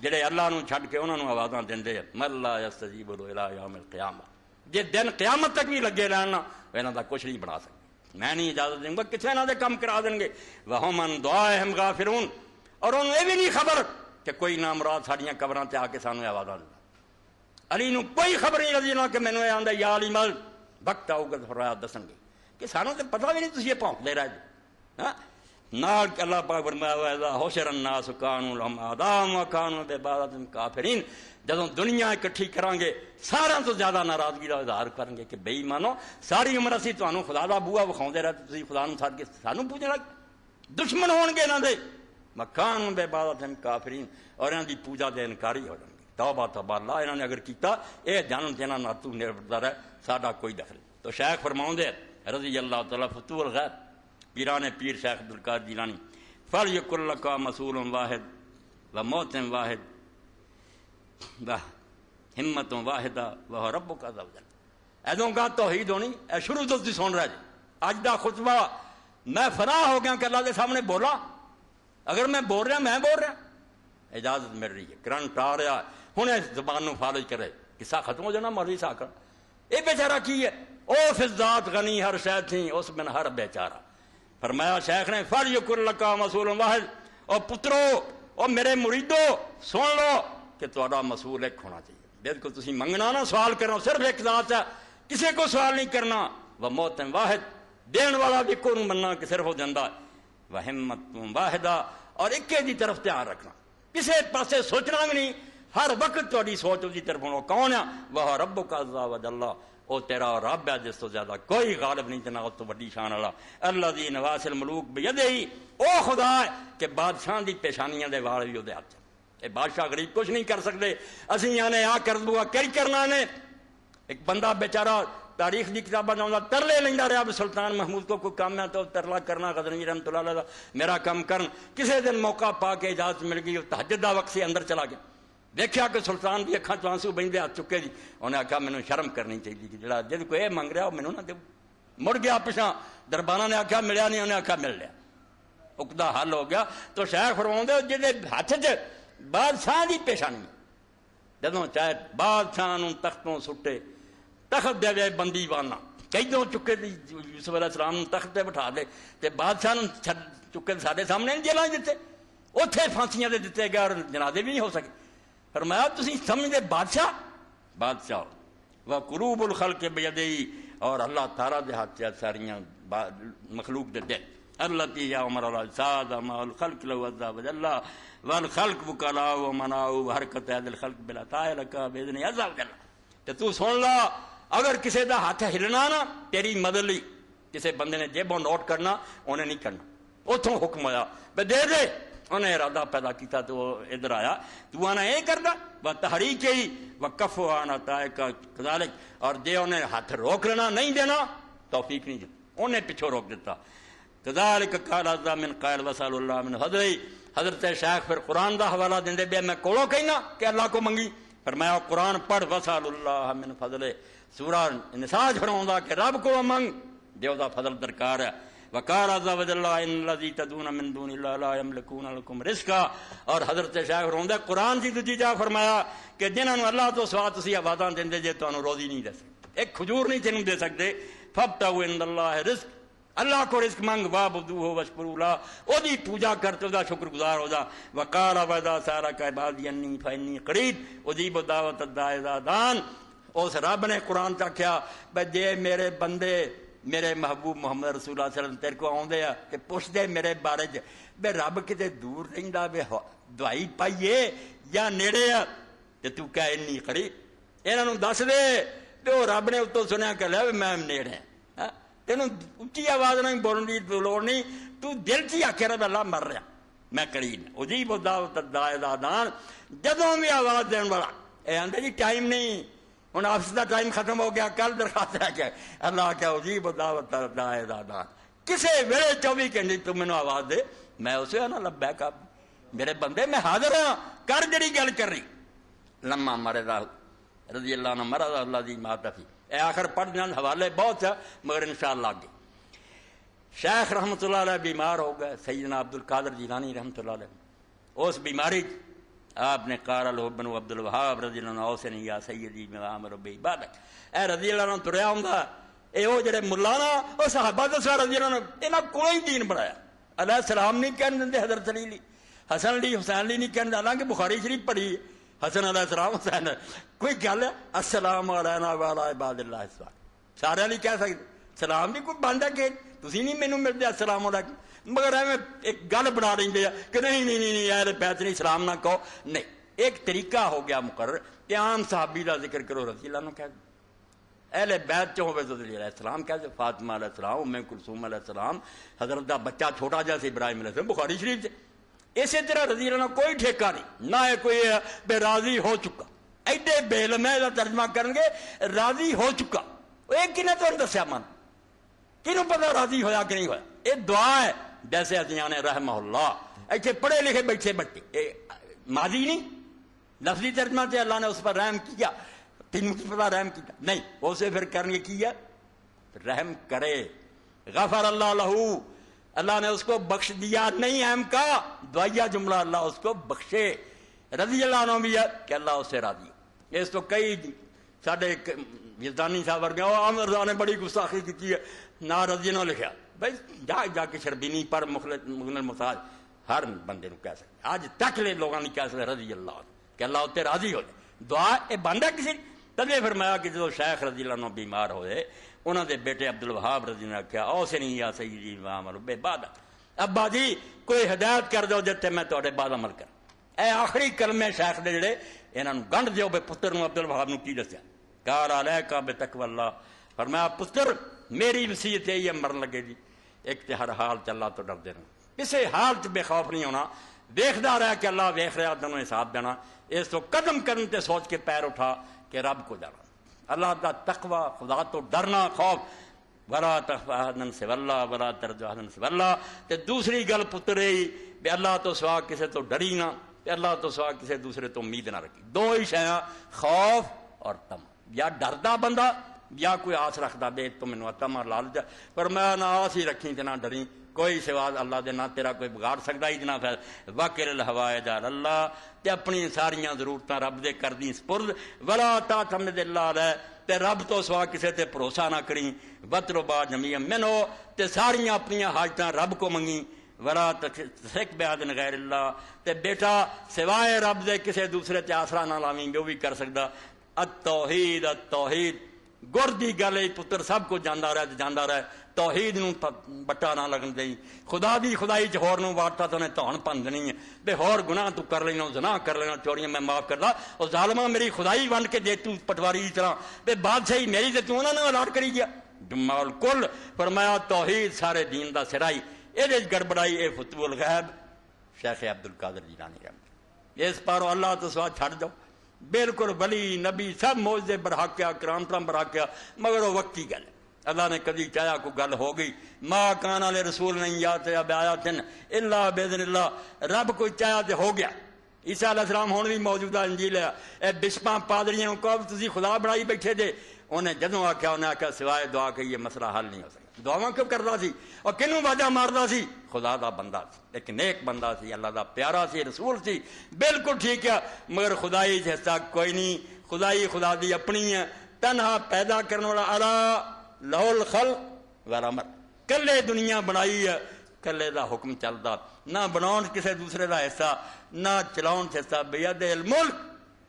جڑے اللہ نو چھڈ کے انہاں نو آوازاں دیندے مَن لَّا يَسْتَجِيبُ لَهُ إِلَىٰ يَوْمِ الْقِيَامَةِ، جے دن قیامت تک بھی لگے رہنا انہاں دا کچھ نہیں بنا سکتے، میں نہیں اجازت دوں گا کسے انہاں دے کم کرا دیں گے۔ وَهُمْ عَنْ دُعَائِهِمْ غَافِلُونَ، اور انہوں یہ بھی نہیں خبر کہ کوئی نامراد ساڈیاں قبراں تے آ کے سانوں آوازاں دیندا۔ علی نو کوئی خبر نہیں رضی اللہ کہ مینوں اے آندا یا علی مل وقت آؤ گا فرمایا دسن گے کہ سانوں تے پتہ بھی نہیں تسی یہ پھونکدے رہ جے۔ ہاں نال اللہ پاک فرمایا وَإِذَا حُشِرَ النَّاسُ كَانُوا لَهُمْ أَعْدَاءً وَكَانُوا بِعِبَادَتِهِمْ كَافِرِينَ۔ جدوں دنیا اکٹھی کریں گے سارا تو زیادہ ناراضگی کا اظہار کریں گے کہ بے ایمانو ساری عمر اسی تمہیں خدا دا بوا وکھاؤندے رہے تسی خدا نو چھڈ کے سانوں پوجن لگ دشمن ہون گے انہاں دے مکان بے عبادتہم کافرین، اور انہاں دی پوجا دے انکاری ہو جان گے۔ توبہ توبہ، اللہ انہاں نے اگر کیتا اے جانن تے انہاں نال تو نربردار ہے، ساڈا کوئی دخل۔ تو شیخ فرماؤندے رضی اللہ تعالی فتوح الغیب پیران پیر شیخ عبد القادر جیلانی فَلْيَكُنْ لَكَ مَسْئُولٌ وَاحِدٌ وَمَوْتٌ وَاحِدٌ ہمت واحدہ وہ ربک عز وجل۔ ایدوں کا توحید ہونی اے شروع تو تھی سن رہا جی اج دا خطبہ میں فنا ہو گیا کہ اللہ کے سامنے بولا، اگر میں بول رہا میں بول رہا اجازت مل رہی ہے، کرنٹ آ رہا ہوں زبان نو فالج کرے قصہ ختم ہو جانا مولوی صاحب کا یہ بیچارہ کی ہے او فضات غنی ہر شے تھی اس بن ہر بیچارہ۔ فرمایا شیخ نے فَلْيَكُنْ لَكَ مَسْئُولٌ وَاحِدٌ، او پترو او میرے مریدو سن لو کہ تہاڈا مسئول ایک ہونا چاہیے، بالکل تسی منگنا نہ سوال کرنا صرف ایک ذات ہے، کسی کو سوال نہیں کرنا۔ وَمَوْتٌ واحد، دین والا بھی کو مننا کہ صرف ہو جاندہ۔ وَحِمَّتٌ واحدہ، اور ایکے دی طرف دھیان رکھنا، کسی پاسے سوچنا بھی نہیں، ہر وقت تہاڈی سوچ اس دی طرف ہونا کون ہے؟ وہ ربک عز وجل، او تیرا رب ہے جس تو زیادہ کوئی غالب نہیں تے نہ اس تو بڑی شان والا۔ الذی نواس الملوک بیدہ، او خدا ہے کہ بادشاہ دی پیشانیاں دے وال بھی اودے ہاتھ۔ اے بادشاہ غریب کچھ نہیں کر سکتے، اسی یعنی آ کر دوں کیا کرنا نے۔ ایک بندہ بیچارہ تاریخ دی کتاباں جاؤں ترلے لیندا رہا بھی سلطان محمود کو کوئی کام ہے تو ترلا کرنا، غزنوی رحمۃ اللہ علیہ میرا کام کرن۔ کسی دن موقع پا کے اجازت مل گئی، تہجد دا وقت سے اندر چلا گیا، دیکھا کہ سلطان دی اکھاں چوں آنسو بہندے ہاتھ چکے جی، انہیں آخیا مینوں شرم کرنی چاہیے کہ جڑا جد کوئی منگ رہا وہ مینوں نہ دے۔ مڑ گیا پچھاں، دربانہ نے آخیا ملیا نہیں، انہیں آخیا مل لیا، اکدا حل ہو گیا۔ تو شیخ فرماؤندے جہدے ہاتھ چ بادشاہ دی پیشانی، جدوں چاہے بادشاہ نوں تختوں سٹے، تخت دے بندی وانا قیدوں چکے یوسف علیہ السلام تخت تے بٹھا دے تے بادشاہ نوں چکے سارے سامنے جیلاں دتے، اوتھے پھانسیاں دے دتے گئے اور جنازے بھی نہیں ہو سکے۔ فرمایا تسی سمجھدے بادشاہ وہ قلوب الخلق بیدی، اور اللہ تعالیٰ دے ہاتھ ساریاں مخلوق دے دل۔ التی یا عمر اللہ ساد ما الخلق لو عز وجل والخلق وکلاء ومناء حرکت هذا الخلق بلا تعلق باذن عز وجل۔ تے تو سن لا اگر کسی دا ہاتھ ہلنا نا تیری مدد لی، کسی بندے نے جیبوں نوٹ کرنا انہیں نہیں کرنا، اتوں حکم آیا بے دے دے، انہیں ارادہ پیدا کیتا تو ادھر آیا تو آنا یہ کرنا وہ تحریک ہی وقف آنا تائکا کذالک، اور جے انہیں ہاتھ روک لینا نہیں دینا توفیق نہیں دیتا، انہیں پیچھو روک دیتا۔ کذالک قال عز من قائل وسأل اللہ من فضلہ۔ حضرت شیخ پھر قرآن دا حوالہ دیندے بے میں کولوں کہنا کہ اللہ کو منگی، فرمایا قرآن پڑھ وسأل اللہ من فضلہ، سورہ نساء فرماؤندا کہ رب کو منگ جو دا فضل درکار ہے۔ وقال عز وجل ان الذی تدعون من دون اللہ لا یملکون لکم رزقا. اور حضرت شیخ روندا قرآن کی دوجی جا فرمایا کہ جنہاں نوں اللہ تو سوا تسی آوازاں دیندے جے تانوں روزی نہیں دے سکتے، ایک کھجور نہیں تینوں دے سکتے. فابتغوا عند اللہ رزق، اللہ کو رزق مانگ، وعبدوہ واشکروا لہ، او دی پوجا کرتے دا شکر گزار ہو جا. وقال وذا سارک عبادی انی فانی قریب اجیب دعوت الداعی اذا دعان. اس رب نے قرآن چ آخیا بھائی جے میرے بندے میرے محبوب محمد رسول اللہ صلی اللہ علیہ وسلم تیرے کو آدھے آ کہ پوچھتے میرے بارے بے رب کتے دور رہندا بے دوائی پائیے یا نیڑے آ تے تو کہہ انی قریب. انہاں نوں دس دے تے او رب نے اتوں سنیا کہ لے میں نیڑے ہاں. تینوں اچھی آواز نہیں بولن دی لوڑ نہیں، تو دل چ آکھے رب اللہ مر رہا میں قریب. اجیب دعوت الداعی اذا دعان، جدوں بھی آواز دین والا اے آندے جی ٹائم نہیں، ہوں آفس کا ٹائم ختم ہو گیا، کل درخواست ہے کہ اللہ کیا اجیب دعوت الداعی اذا دعان، کسے ویلے 24 گھنٹے تو مینوں آواز دے میں اسے آنا لبیک آپ میرے بندے میں حاضر ہاں، کر جڑی گل کر رہی. لما مرض رضی اللہ عنہ مرض اللہ دی مات فی. اے آخر پڑھ جان حوالے بہت ہے مگر انشاءاللہ آگے. شیخ رحمۃ اللہ علیہ بیمار ہو گئے، سیدنا عبد القادر جیلانی رحمۃ اللہ علیہ اس بیماری آپ نے قال له ابن عبد الوهاب رضی اللہ عنہ اوصنی یا سیدی میں امر بعبادت. اے رضی اللہ عنہ تریا ہوندا اے او جڑے مولانا او صحابہ دے رضی اللہ عنہ انہاں کوئی دین بنایا. علیہ السلام نہیں کہن دندے حضرت علی لی، حسن علی حسین علی نہیں کہن، حالانکہ بخاری شریف پڑھی حسن علیہ السلام حسین کوئی گل ہے السلام علینا وعلی عباد اللہ الصالحین سارے نہیں کہہ سکتے. سلام بھی کوئی بند ہے کہ تسی نہیں مینوں ملتے السلام علیکم، مگر ایویں ایک گل بنا لیں کہ نہیں نہیں نہیں اہل بیت نہیں سلام نہ کہو. نہیں، ایک طریقہ ہو گیا مقرر کہ عام صحابی کا ذکر کرو رضی اللہ عنہ کہہ دو، اہل بیت چ ہوئے تو علیہ السلام کہہ دو، فاطمہ علیہ السلام، ام کلثوم علیہ السلام، حضرت دا بچہ چھوٹا جیسے ابراہیم علیہ السلام بخاری شریف سے. اسی طرح رضی اللہ عنہ کوئی ٹھیکہ نہیں، نہ کوئی بے راضی ہو چکا. ایڈے بے علم ہے ترجمہ کریں گے راضی ہو چکا، ایک کنے تو دسیا من کنوں پتہ راضی ہویا کہ نہیں ہویا. یہ دعا ہے جیسے اتیاں نے رحمہ اللہ ایسے پڑھے لکھے بیٹھے بچے ماضی نہیں لفظی ترجمہ سے اللہ نے اس پر رحم کیا. تینوں کی پتہ رحم کیا نہیں، اسے پھر کرنے کیا رحم کرے. غفر اللہ لہو، اللہ نے اس کو بخش دیا، نہیں اہم کا دعائیہ جملہ اللہ اس کو بخشے. رضی اللہ عنہ بھی ہے کہ اللہ اس سے راضی. اس تو کئی ساڈے یزدانی صاحب ورگے عامر رضا نے بڑی گستاخی کی ہے، نہ رضی نہ لکھا بھائی جا جا کے شربینی پر مغنل محتاج ہر بندے نو کہہ سکتے. آج تک لے لوگوں نے کہہ سکتے رضی اللہ عنہ کہ اللہ اتنے راضی ہو جائے. دعا یہ بند ہے کسی تدے فرمایا کہ جب شیخ رضی اللہ عنہ بیمار ہوئے انہوں نے بیٹے عبد الوہاب رضی اللہ عنہ کہا اوصنی یا سیدی وعمل بعبادت، ابا جی کوئی ہدایت کر دو جتے میں تواڈے بعد عمل کر. اے آخری کلمے شیخ دے جڑے انہاں نوں گنڈ دیو بے پتر نوں عبد الوہاب نوں کی دسیا قال علیک بتقوی اللہ. فرمایا پتر میری وصیت ہے مرن لگے جی ایک تے ہر حال چ اللہ تو ڈردے رہو، کسے حال چ بے خوف نہیں ہونا، دیکھدا رہا کہ اللہ ویکھ رہا تینوں حساب دینا. اس تو قدم قدم تے سوچ کے پیر اٹھا کہ رب کو جانا، اللہ دا تقوی خدا تو ڈرنا خوف. ولا تخف احدا سوى الله ولا ترجو احدا سوى الله. تے دوسری گل پتر بے اللہ تو سوا کسے تو ڈری نہ، تے اللہ تو سوا کسے دوسرے تو امید نہ رکھی. دو ہی شیاں خوف اور طمع، یا ڈردا بندہ یا کوئی آس رکھدا بے تو مینوں طمع لالچ. پر میں نہ آس ہی رکھی تے نہ ڈری، کوئی سوا اللہ دے نہ تیرا کوئی بگاڑ سکدا ہی نہ پھر وکل الحوائج اللہ. تے اپنی ساریاں ضرورتاں رب دے کر دی سپرد. ولا تعتمد الا علیہ، تے رب تو سوا کسے تے بھروسہ نہ کریں. وطلبا جمیعا منہ، تے ساریاں اپنی حاجتاں رب کو منگی. ولا تشرک بأحد غیر اللہ، تے بیٹا سوائے رب دے کسے دوسرے تے آسرا نہ لاویں جو بھی کر سکدا. التوحید التوحید گڑ دی گل ہے، پتر سب کو جاندا رہے توحید نو بٹا نہ لگن دئی. خدا دی خدائی چ ہور نو واٹا تو نے تھان پندنی ہے بے ہور گناہ تو کر لینا، زنا کر لینا، چوریاں میں معاف کردا. او ظالما میری خدائی ونڈ کے دے تو پٹواری کی طرح بے بادشاہی میری تے تو انہاں نے الاٹ کری گیا. جمال کل فرمایا توحید سارے دین دا سرائی، اے گڑبڑائی اے فتو الغیب. شیخ عبد القادر جیلانی رحمۃ اس پارو اللہ تو سوا چھڑ جاؤ، بالکل ولی نبی سب موجزے برحقیا کرامتاں برحقیا، مگر وہ وقتی گل ہے. اللہ نے کدی چاہیا کو گل ہو گئی ما کان علی رسول نہیں یاتے بیات الا باذن اللہ، رب کوئی چاہیا تے ہو گیا. عیسیٰ علیہ السلام ہون بھی موجودہ انجیل ہے. اے بشپاں پادریاں کو تسی خدا بنائی بیٹھے جے، انہیں جدوں آکھیا انہیں آکھیا سوائے دعا کہ یہ مسئلہ حل نہیں ہو سکتا. دعواں کیوں کرتا سی اور کنوں واجہ مارتا سی؟ خدا دا بندہ سی، ایک نیک بندہ سی، اللہ دا پیارا سی، رسول سی، بالکل ٹھیک ہے، مگر خدائی حصہ کوئی نہیں، خدائی خدا دی اپنی ہے، تنہا پیدا کرنے والا الا لہ الخلق والامر، کلے دنیا بنائی ہے، کلے دا حکم چلتا، نہ بناؤ کسی دوسرے دا حصہ، نہ چلاؤ حصہ، بیاد الملک،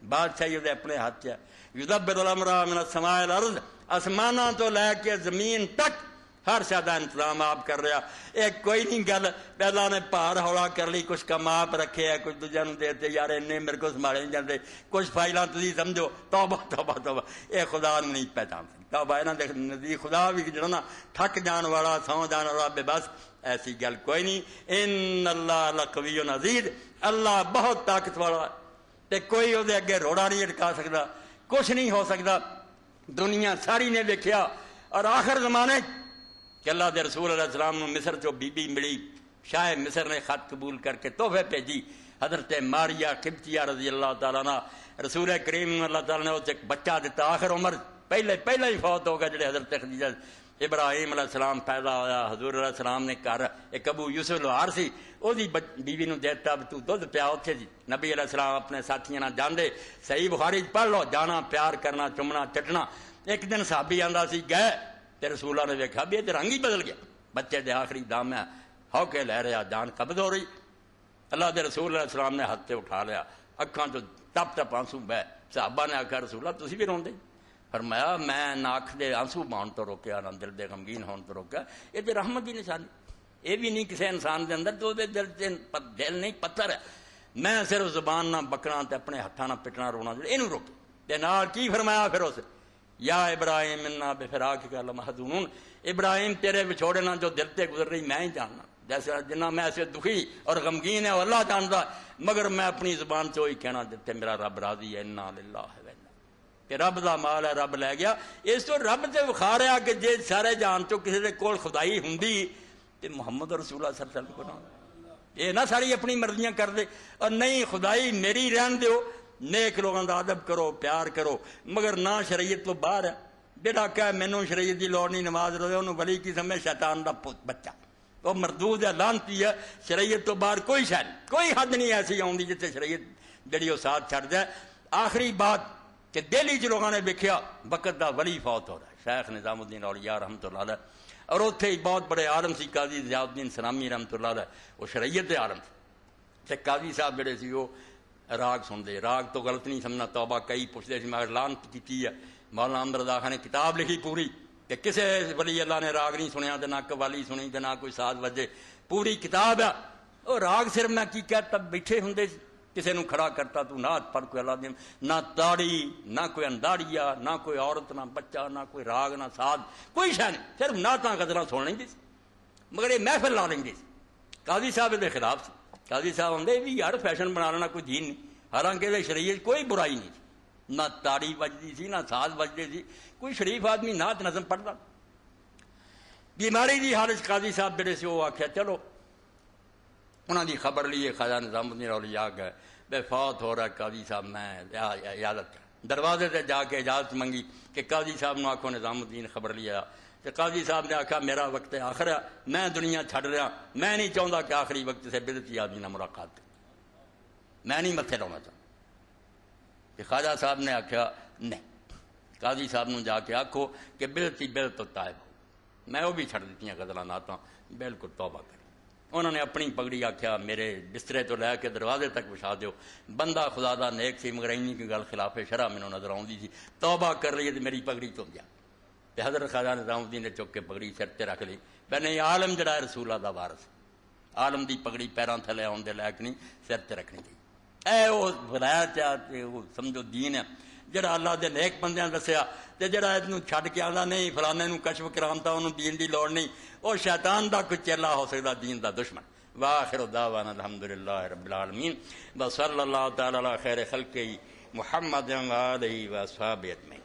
بادشاہی دے اپنے ہاتھ ہے، یدبر الامر من السماء الارض، آسمانوں تو لے کے زمین تک ہر شے دا انتظام آپ کر رہا، ایک کوئی نہیں گل پہلا نے پہاڑ ہولا کر لی، کچھ کم آپ رکھے ہے، کچھ دوجہ نوں دیتے یار انے میرے کو سنبھالے نہیں جاندے، کچھ فائلاں تسی سمجھو، توبہ توبہ توبہ، اے خدا نوں نہیں پہچان سکتا، توبہ انہاں دے نزدیک خدا بھی جڑا نا تھک جان والا، سو جان والا، بے بس، ایسی گل کوئی نہیں، ان اللہ لقوی عزیز، اللہ بہت طاقت والا تے کوئی وہ اگے روڑا نہیں اٹکا سکتا، کچھ نہیں ہو سکتا۔ دنیا ساری نے دیکھیا اور آخر زمانے کہ اللہ دے رسول علیہ السلام نے مصر چو بی بی ملی، شاہ مصر نے خط قبول کر کے تحفے بھیجی، حضرت ماریہ قبطیہ رضی اللہ تعالیٰ عنہ، رسول کریم اللہ تعالیٰ نے اسے ایک بچہ دیتا، آخر عمر پہلے ہی فوت ہو گیا، جڑے حضرت خدیجہ ابراہیم علیہ السلام پیدا ہویا، حضور علیہ السلام نے گھر ایک ابو یوسف لوہار سی، وہ بیوی نو دیتا تو دودھ پیا اتنے جی، نبی علیہ السلام اپنے ساتھیاں نہ جاندے، صحیح بخاری پڑھ لو، جانا پیار کرنا چمنا چٹنا۔ ایک دن صحابی آندا سی گئے تے رسول اللہ نے ویکھا بھی یہ رنگ ہی بدل گیا، بچے دے آخری دم ہے، ہو کے لے رہا، جان قبض ہو رہی، اللہ دے رسول علیہ السلام نے ہاتھ سے اٹھا لیا، اکھاں تو ٹپ ٹپ آنسو بہ، صحابہ نے آخیا رسول اللہ تسی بھی روندے؟ فرمایا میں نہ اکھ دے آنسو بہن تو روکیا، نہ دل دے غمگین ہون تو روکیا، یہ تو رحمت دی نشانی، یہ بھی نہیں کسی انسان دے اندر تو دل نہیں پتھر ہے، میں صرف زبان نہ بکنا تے اپنے ہاتھاں نہ پٹنا رونا جو اینو روکے تے نال کی فرمایا پھر اس یا ابراہیم انا بفراقک لمحزونون، ابراہیم تیرے بچھوڑے نہ جو دل تے گزر رہی میں ہی جاننا، جیسے جنہ میں ایسے دکھی اور غمگین ہے اللہ جانتا، مگر میں اپنی زبان سے وہی کہنا جتے میرا رب راضی ہے، انا للہ ہے کہ رب دا مال ہے رب لے گیا، اس تو رب تے وکھا رہا کہ جے سارے جان تو کسی دے کول خدائی ہوندی تے محمد رسول اللہ صلی اللہ علیہ وسلم کو نہ یہ نہ ساری اپنی مرضیاں کر دے، اور نہیں خدائی میری رہن دیو، نیک لوگوں دا ادب کرو پیار کرو، مگر نہ شریعت تو باہر ہے، جڑا کہ مینوں شریعت دی لوڑ نہیں نماز روزے انہوں ولی کی سمجھ شیطان دا بچہ، وہ مردود ہے لعنتی ہے، شریعت تو باہر کوئی شے نہیں، کوئی حد نہیں ایسی آؤندی جتے شریعت جڑی وہ ساتھ چھڑ جائے۔ آخری بات کہ دہلی چ لوگوں نے ویکھیا وقت دا ولی فوت ہو رہا ہے، شیخ نظام الدین اولیاء رحمۃ اللہ علیہ، اور اتنے ہی بہت بڑے عالم سی قاضی ضیاء الدین سلامی رحمۃ اللہ علیہ، وہ شریعت دے عالم تھے، قاضی صاحب جڑے سی وہ راگ سنتے، راگ تو غلط نہیں سمجھنا، توبہ کئی پوچھتے سی مگر لعنت کی ہے، مولانا احمد رضا خان نے کتاب لکھی پوری کہ کسے ولی اللہ نے راگ نہیں سنیا تے نہ قوالی سنی تے نہ کوئی ساز وجے، پوری کتاب ہے، وہ راگ صرف میں کی کہتا بیٹھے ہوندے کسی نو کھڑا کرتا تو نعت پڑھ کوئی اللہ دین، نہ تاڑی نہ کوئی انداڑیا نہ کوئی عورت نہ بچہ نہ کوئی راگ نہ ساز، کوئی شے نہیں، صرف نعتاں غزلاں سن لینی سی، مگر یہ محفل لا لینی سی۔ قاضی صاحب دے خلاف سی، قاضی صاحب آندے بھی یار فیشن بنا لینا کوئی دین نہیں، حالانکہ یہ شریعت کوئی برائی نہیں تھی، نہ تاڑی بجتی سی نہ ساز بجتے سی، کوئی شریف آدمی نعت نظم پڑھتا۔ بیماری دی حالت قاضی صاحب جڑے سی وہ آخیا چلو انہوں دی خبر لیے خواجہ نظام الدین اولیاء گئے، بے فوت ہو رہا ہے قاضی صاحب، میں اجازت دروازے تے جا کے اجازت منگی کہ قاضی صاحب نے آکھو نظام الدین خبر لیا، کہ قاضی صاحب نے آکھا میرا وقت آخر ہے، میں دنیا چھڑ رہا، میں نہیں چاہتا کہ آخری وقت سے بدعتی آدمی نہ ملاقات کرے، میں نہیں متھے لانا چاہتا۔ کہ خواجہ صاحب نے آکھا نہیں، قاضی صاحب نے جا کے آکھو کہ بدعتی بدعت تو تائب ہو، میں وہ بھی چھڑ دیتی ہیں غزلاں نعتاں، بالکل توبہ کر۔ انہوں نے اپنی پگڑی آخیا میرے بسترے تو لے کے دروازے تک بچھا دیو، بندہ خدا دا نیک سی مگر اینی کی گل خلاف شرع مینوں نظر آؤندی سی، توبہ کر رہی ہے تو میری پگڑی تو گیا، تے حضرت خواجہ نظام الدین نے چک کے پگڑی سر تے رکھ لی، پہلے عالم جڑا ہے رسول اللہ دا وارث، عالم دی پگڑی پیراں تھلے آن دے لائق نہیں، سر تے رکھنی چاہیے، اے وہ ولایت ہے، وہ سمجھو دین ہے جڑا اللہ دے نیک بندیاں دسیا، تے جڑا ادنوں چھڈ کے آندا نہیں فلانے نوں کشف کرامتا انہوں دین دی لوڑ نہیں، وہ شیطان دا کوئی چیلا ہو سکدا دین دا دشمن۔ واخر دعوانا الحمدللہ رب العالمین وصلی اللہ تعالی علی خیر خلقہ محمد وآلہ وصحبہ اجمعین۔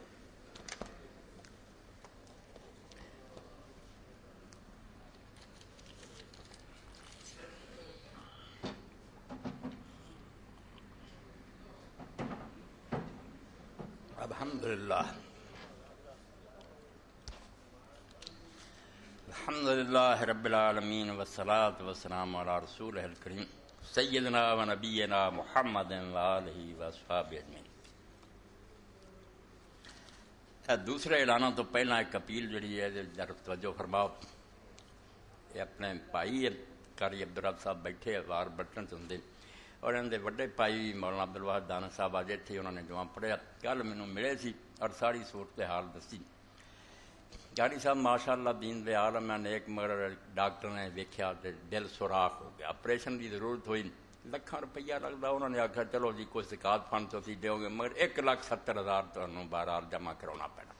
الحمدللہ الحمد للہ رب العالمین والصلاة والسلام علی رسولہ الکریم سیدنا و نبینا محمد وآلہ واصحابہ اجمعین۔ دوسرے اعلانوں تو پہلا ایک اپیل جڑی ہے ذرا توجہ فرماؤ۔ یہ اپنے بھائی قاری عبدالرب صاحب بیٹھے وار بٹن چند اور ان کے وڈے بھائی مولانا عبدالواحد دانا صاحب آج تھے، انہوں نے جمع پڑھیا، کل مینوں ملے سی اور ساری صورت حال دسی۔ قاری صاحب ماشاء اللہ دین دے عالم ہیں، نیک، مگر ڈاکٹر نے ویکھیا تے دل سوراخ ہو گیا، آپریشن کی ضرورت ہوئی، لکھاں روپیہ لگتا، انہوں نے آخیا چلو جی کوئی زکات فنڈ تو دیو گے، مگر 1,70,000 تمہیں بہرحال جمع کرانا پینا۔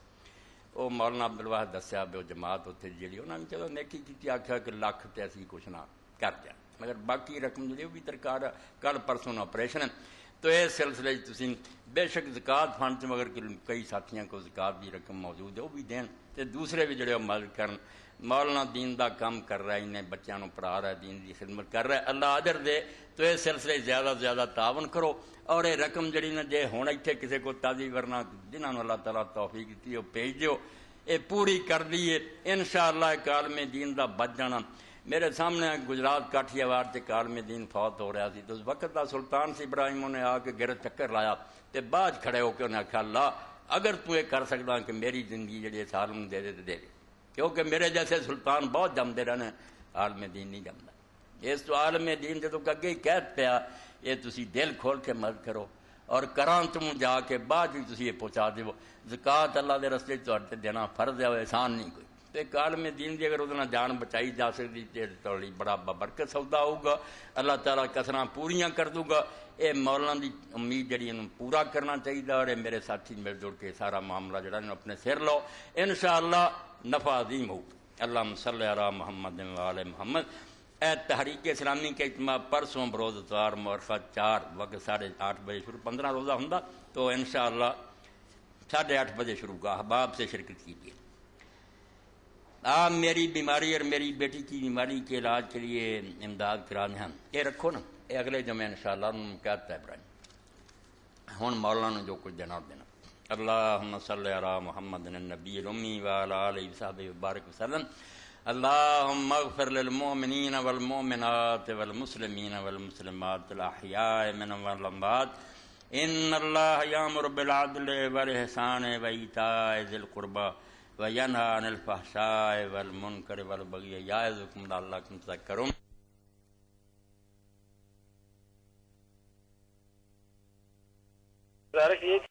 وہ مولانا عبدالواحد دسیا بھی وہ جماعت اتنے جی انہوں نے چلو نیکی کی، آخیا کہ لکھ تے اسی کچھ نہ کر دیا، مگر باقی رقم جی وہ بھی درکار ہے، کل پرسوں آپریشن ہے۔ تو اس سلسلے تسی بے شک زکات فنڈ مگر کئی ساتھیاں کو زکات کی رقم موجود ہے وہ بھی دین، تے دوسرے بھی جڑے مدد کرن۔ مولانا دین دا کام کر رہا ہے، انہیں بچیاں نو پڑھا رہا ہے، دین دی خدمت کر رہا ہے، اللہ اجر دے۔ تو اس سلسلے زیادہ سے زیادہ تعاون کرو، اور یہ رقم جڑی نہ جے ہوں اتنے کسی کو تازی ورنہ جنہوں نے اللہ تعالیٰ توفیق دیتی ہے وہ بھیج دیو، یہ پوری کر دیے انشاءاللہ۔ کالم دین دا بچ جانا۔ میرے سامنے گجرات کاٹھیا وار سے کالم دین فوت ہو رہا سی، تو اس وقت دا سلطان سی ابراہیم نے آ کے گرد چکر لایا تے بعد کھڑے ہو کے انہیں آخیا اللہ اگر تو یہ کر سکتا کہ میری زندگی جڑی اس عالم دے دے تو دے دے، کیونکہ میرے جیسے سلطان بہت جمتے رہنے، عالم دین نہیں جمتا۔ اس تو عالم دین جدو اگے ہی قید پیا، یہ تسی دل کھول کے مدد کرو، اور کراں تم جا کے بعد بھی تسی یہ پہنچا دیو۔ زکات اللہ دے رستے تے دینا فرض ہے، احسان نہیں کوئی۔ تو ایک عالم دین دی اگر وہ جان بچائی جا سکتی تو بڑا ببرکت سودا ہوگا، اللہ تعالیٰ کسراں پوریاں کر دوں گا۔ یہ مولانا دی امید جڑی انہوں پورا کرنا چاہیے، اور میرے ساتھی مل جڑ کے سارا معاملہ جڑا اپنے سر لو، انشاءاللہ نفع عظیم ہو۔ اللہم صلی علی محمد وآل محمد۔ اے تحریک اسلامی کے اجتماع پرسوں بروز اتوار مورخہ 4 وقت 8:30 بجے شروع، 15 روزہ ہوں تو انشاءاللہ 8:30 بجے شروع کا احباب سے شرکت کیجیے۔ آپ میری بیماری اور میری بیٹی کی بیماری کے علاج کے لیے امداد کرانے ہیں، یہ رکھو نا، یہ اگلے جمعے انشاءاللہ انہوں کہتا ہے ابراہیم ہون مولانا جو کچھ دینا دینا۔ اللہم صلی علی محمد النبی الامی وعلی آلہ وصحبہ وبارک وسلم۔ اللہم اغفر للمؤمنین والمؤمنات والمسلمین والمسلمات الاحیاء منهم والاموات، ان اللہ یامر بالعدل والاحسان وایتاء ذی القربى وینہی عن الفحشاء والمنکر والبغی یعظکم لعلکم تذکرون۔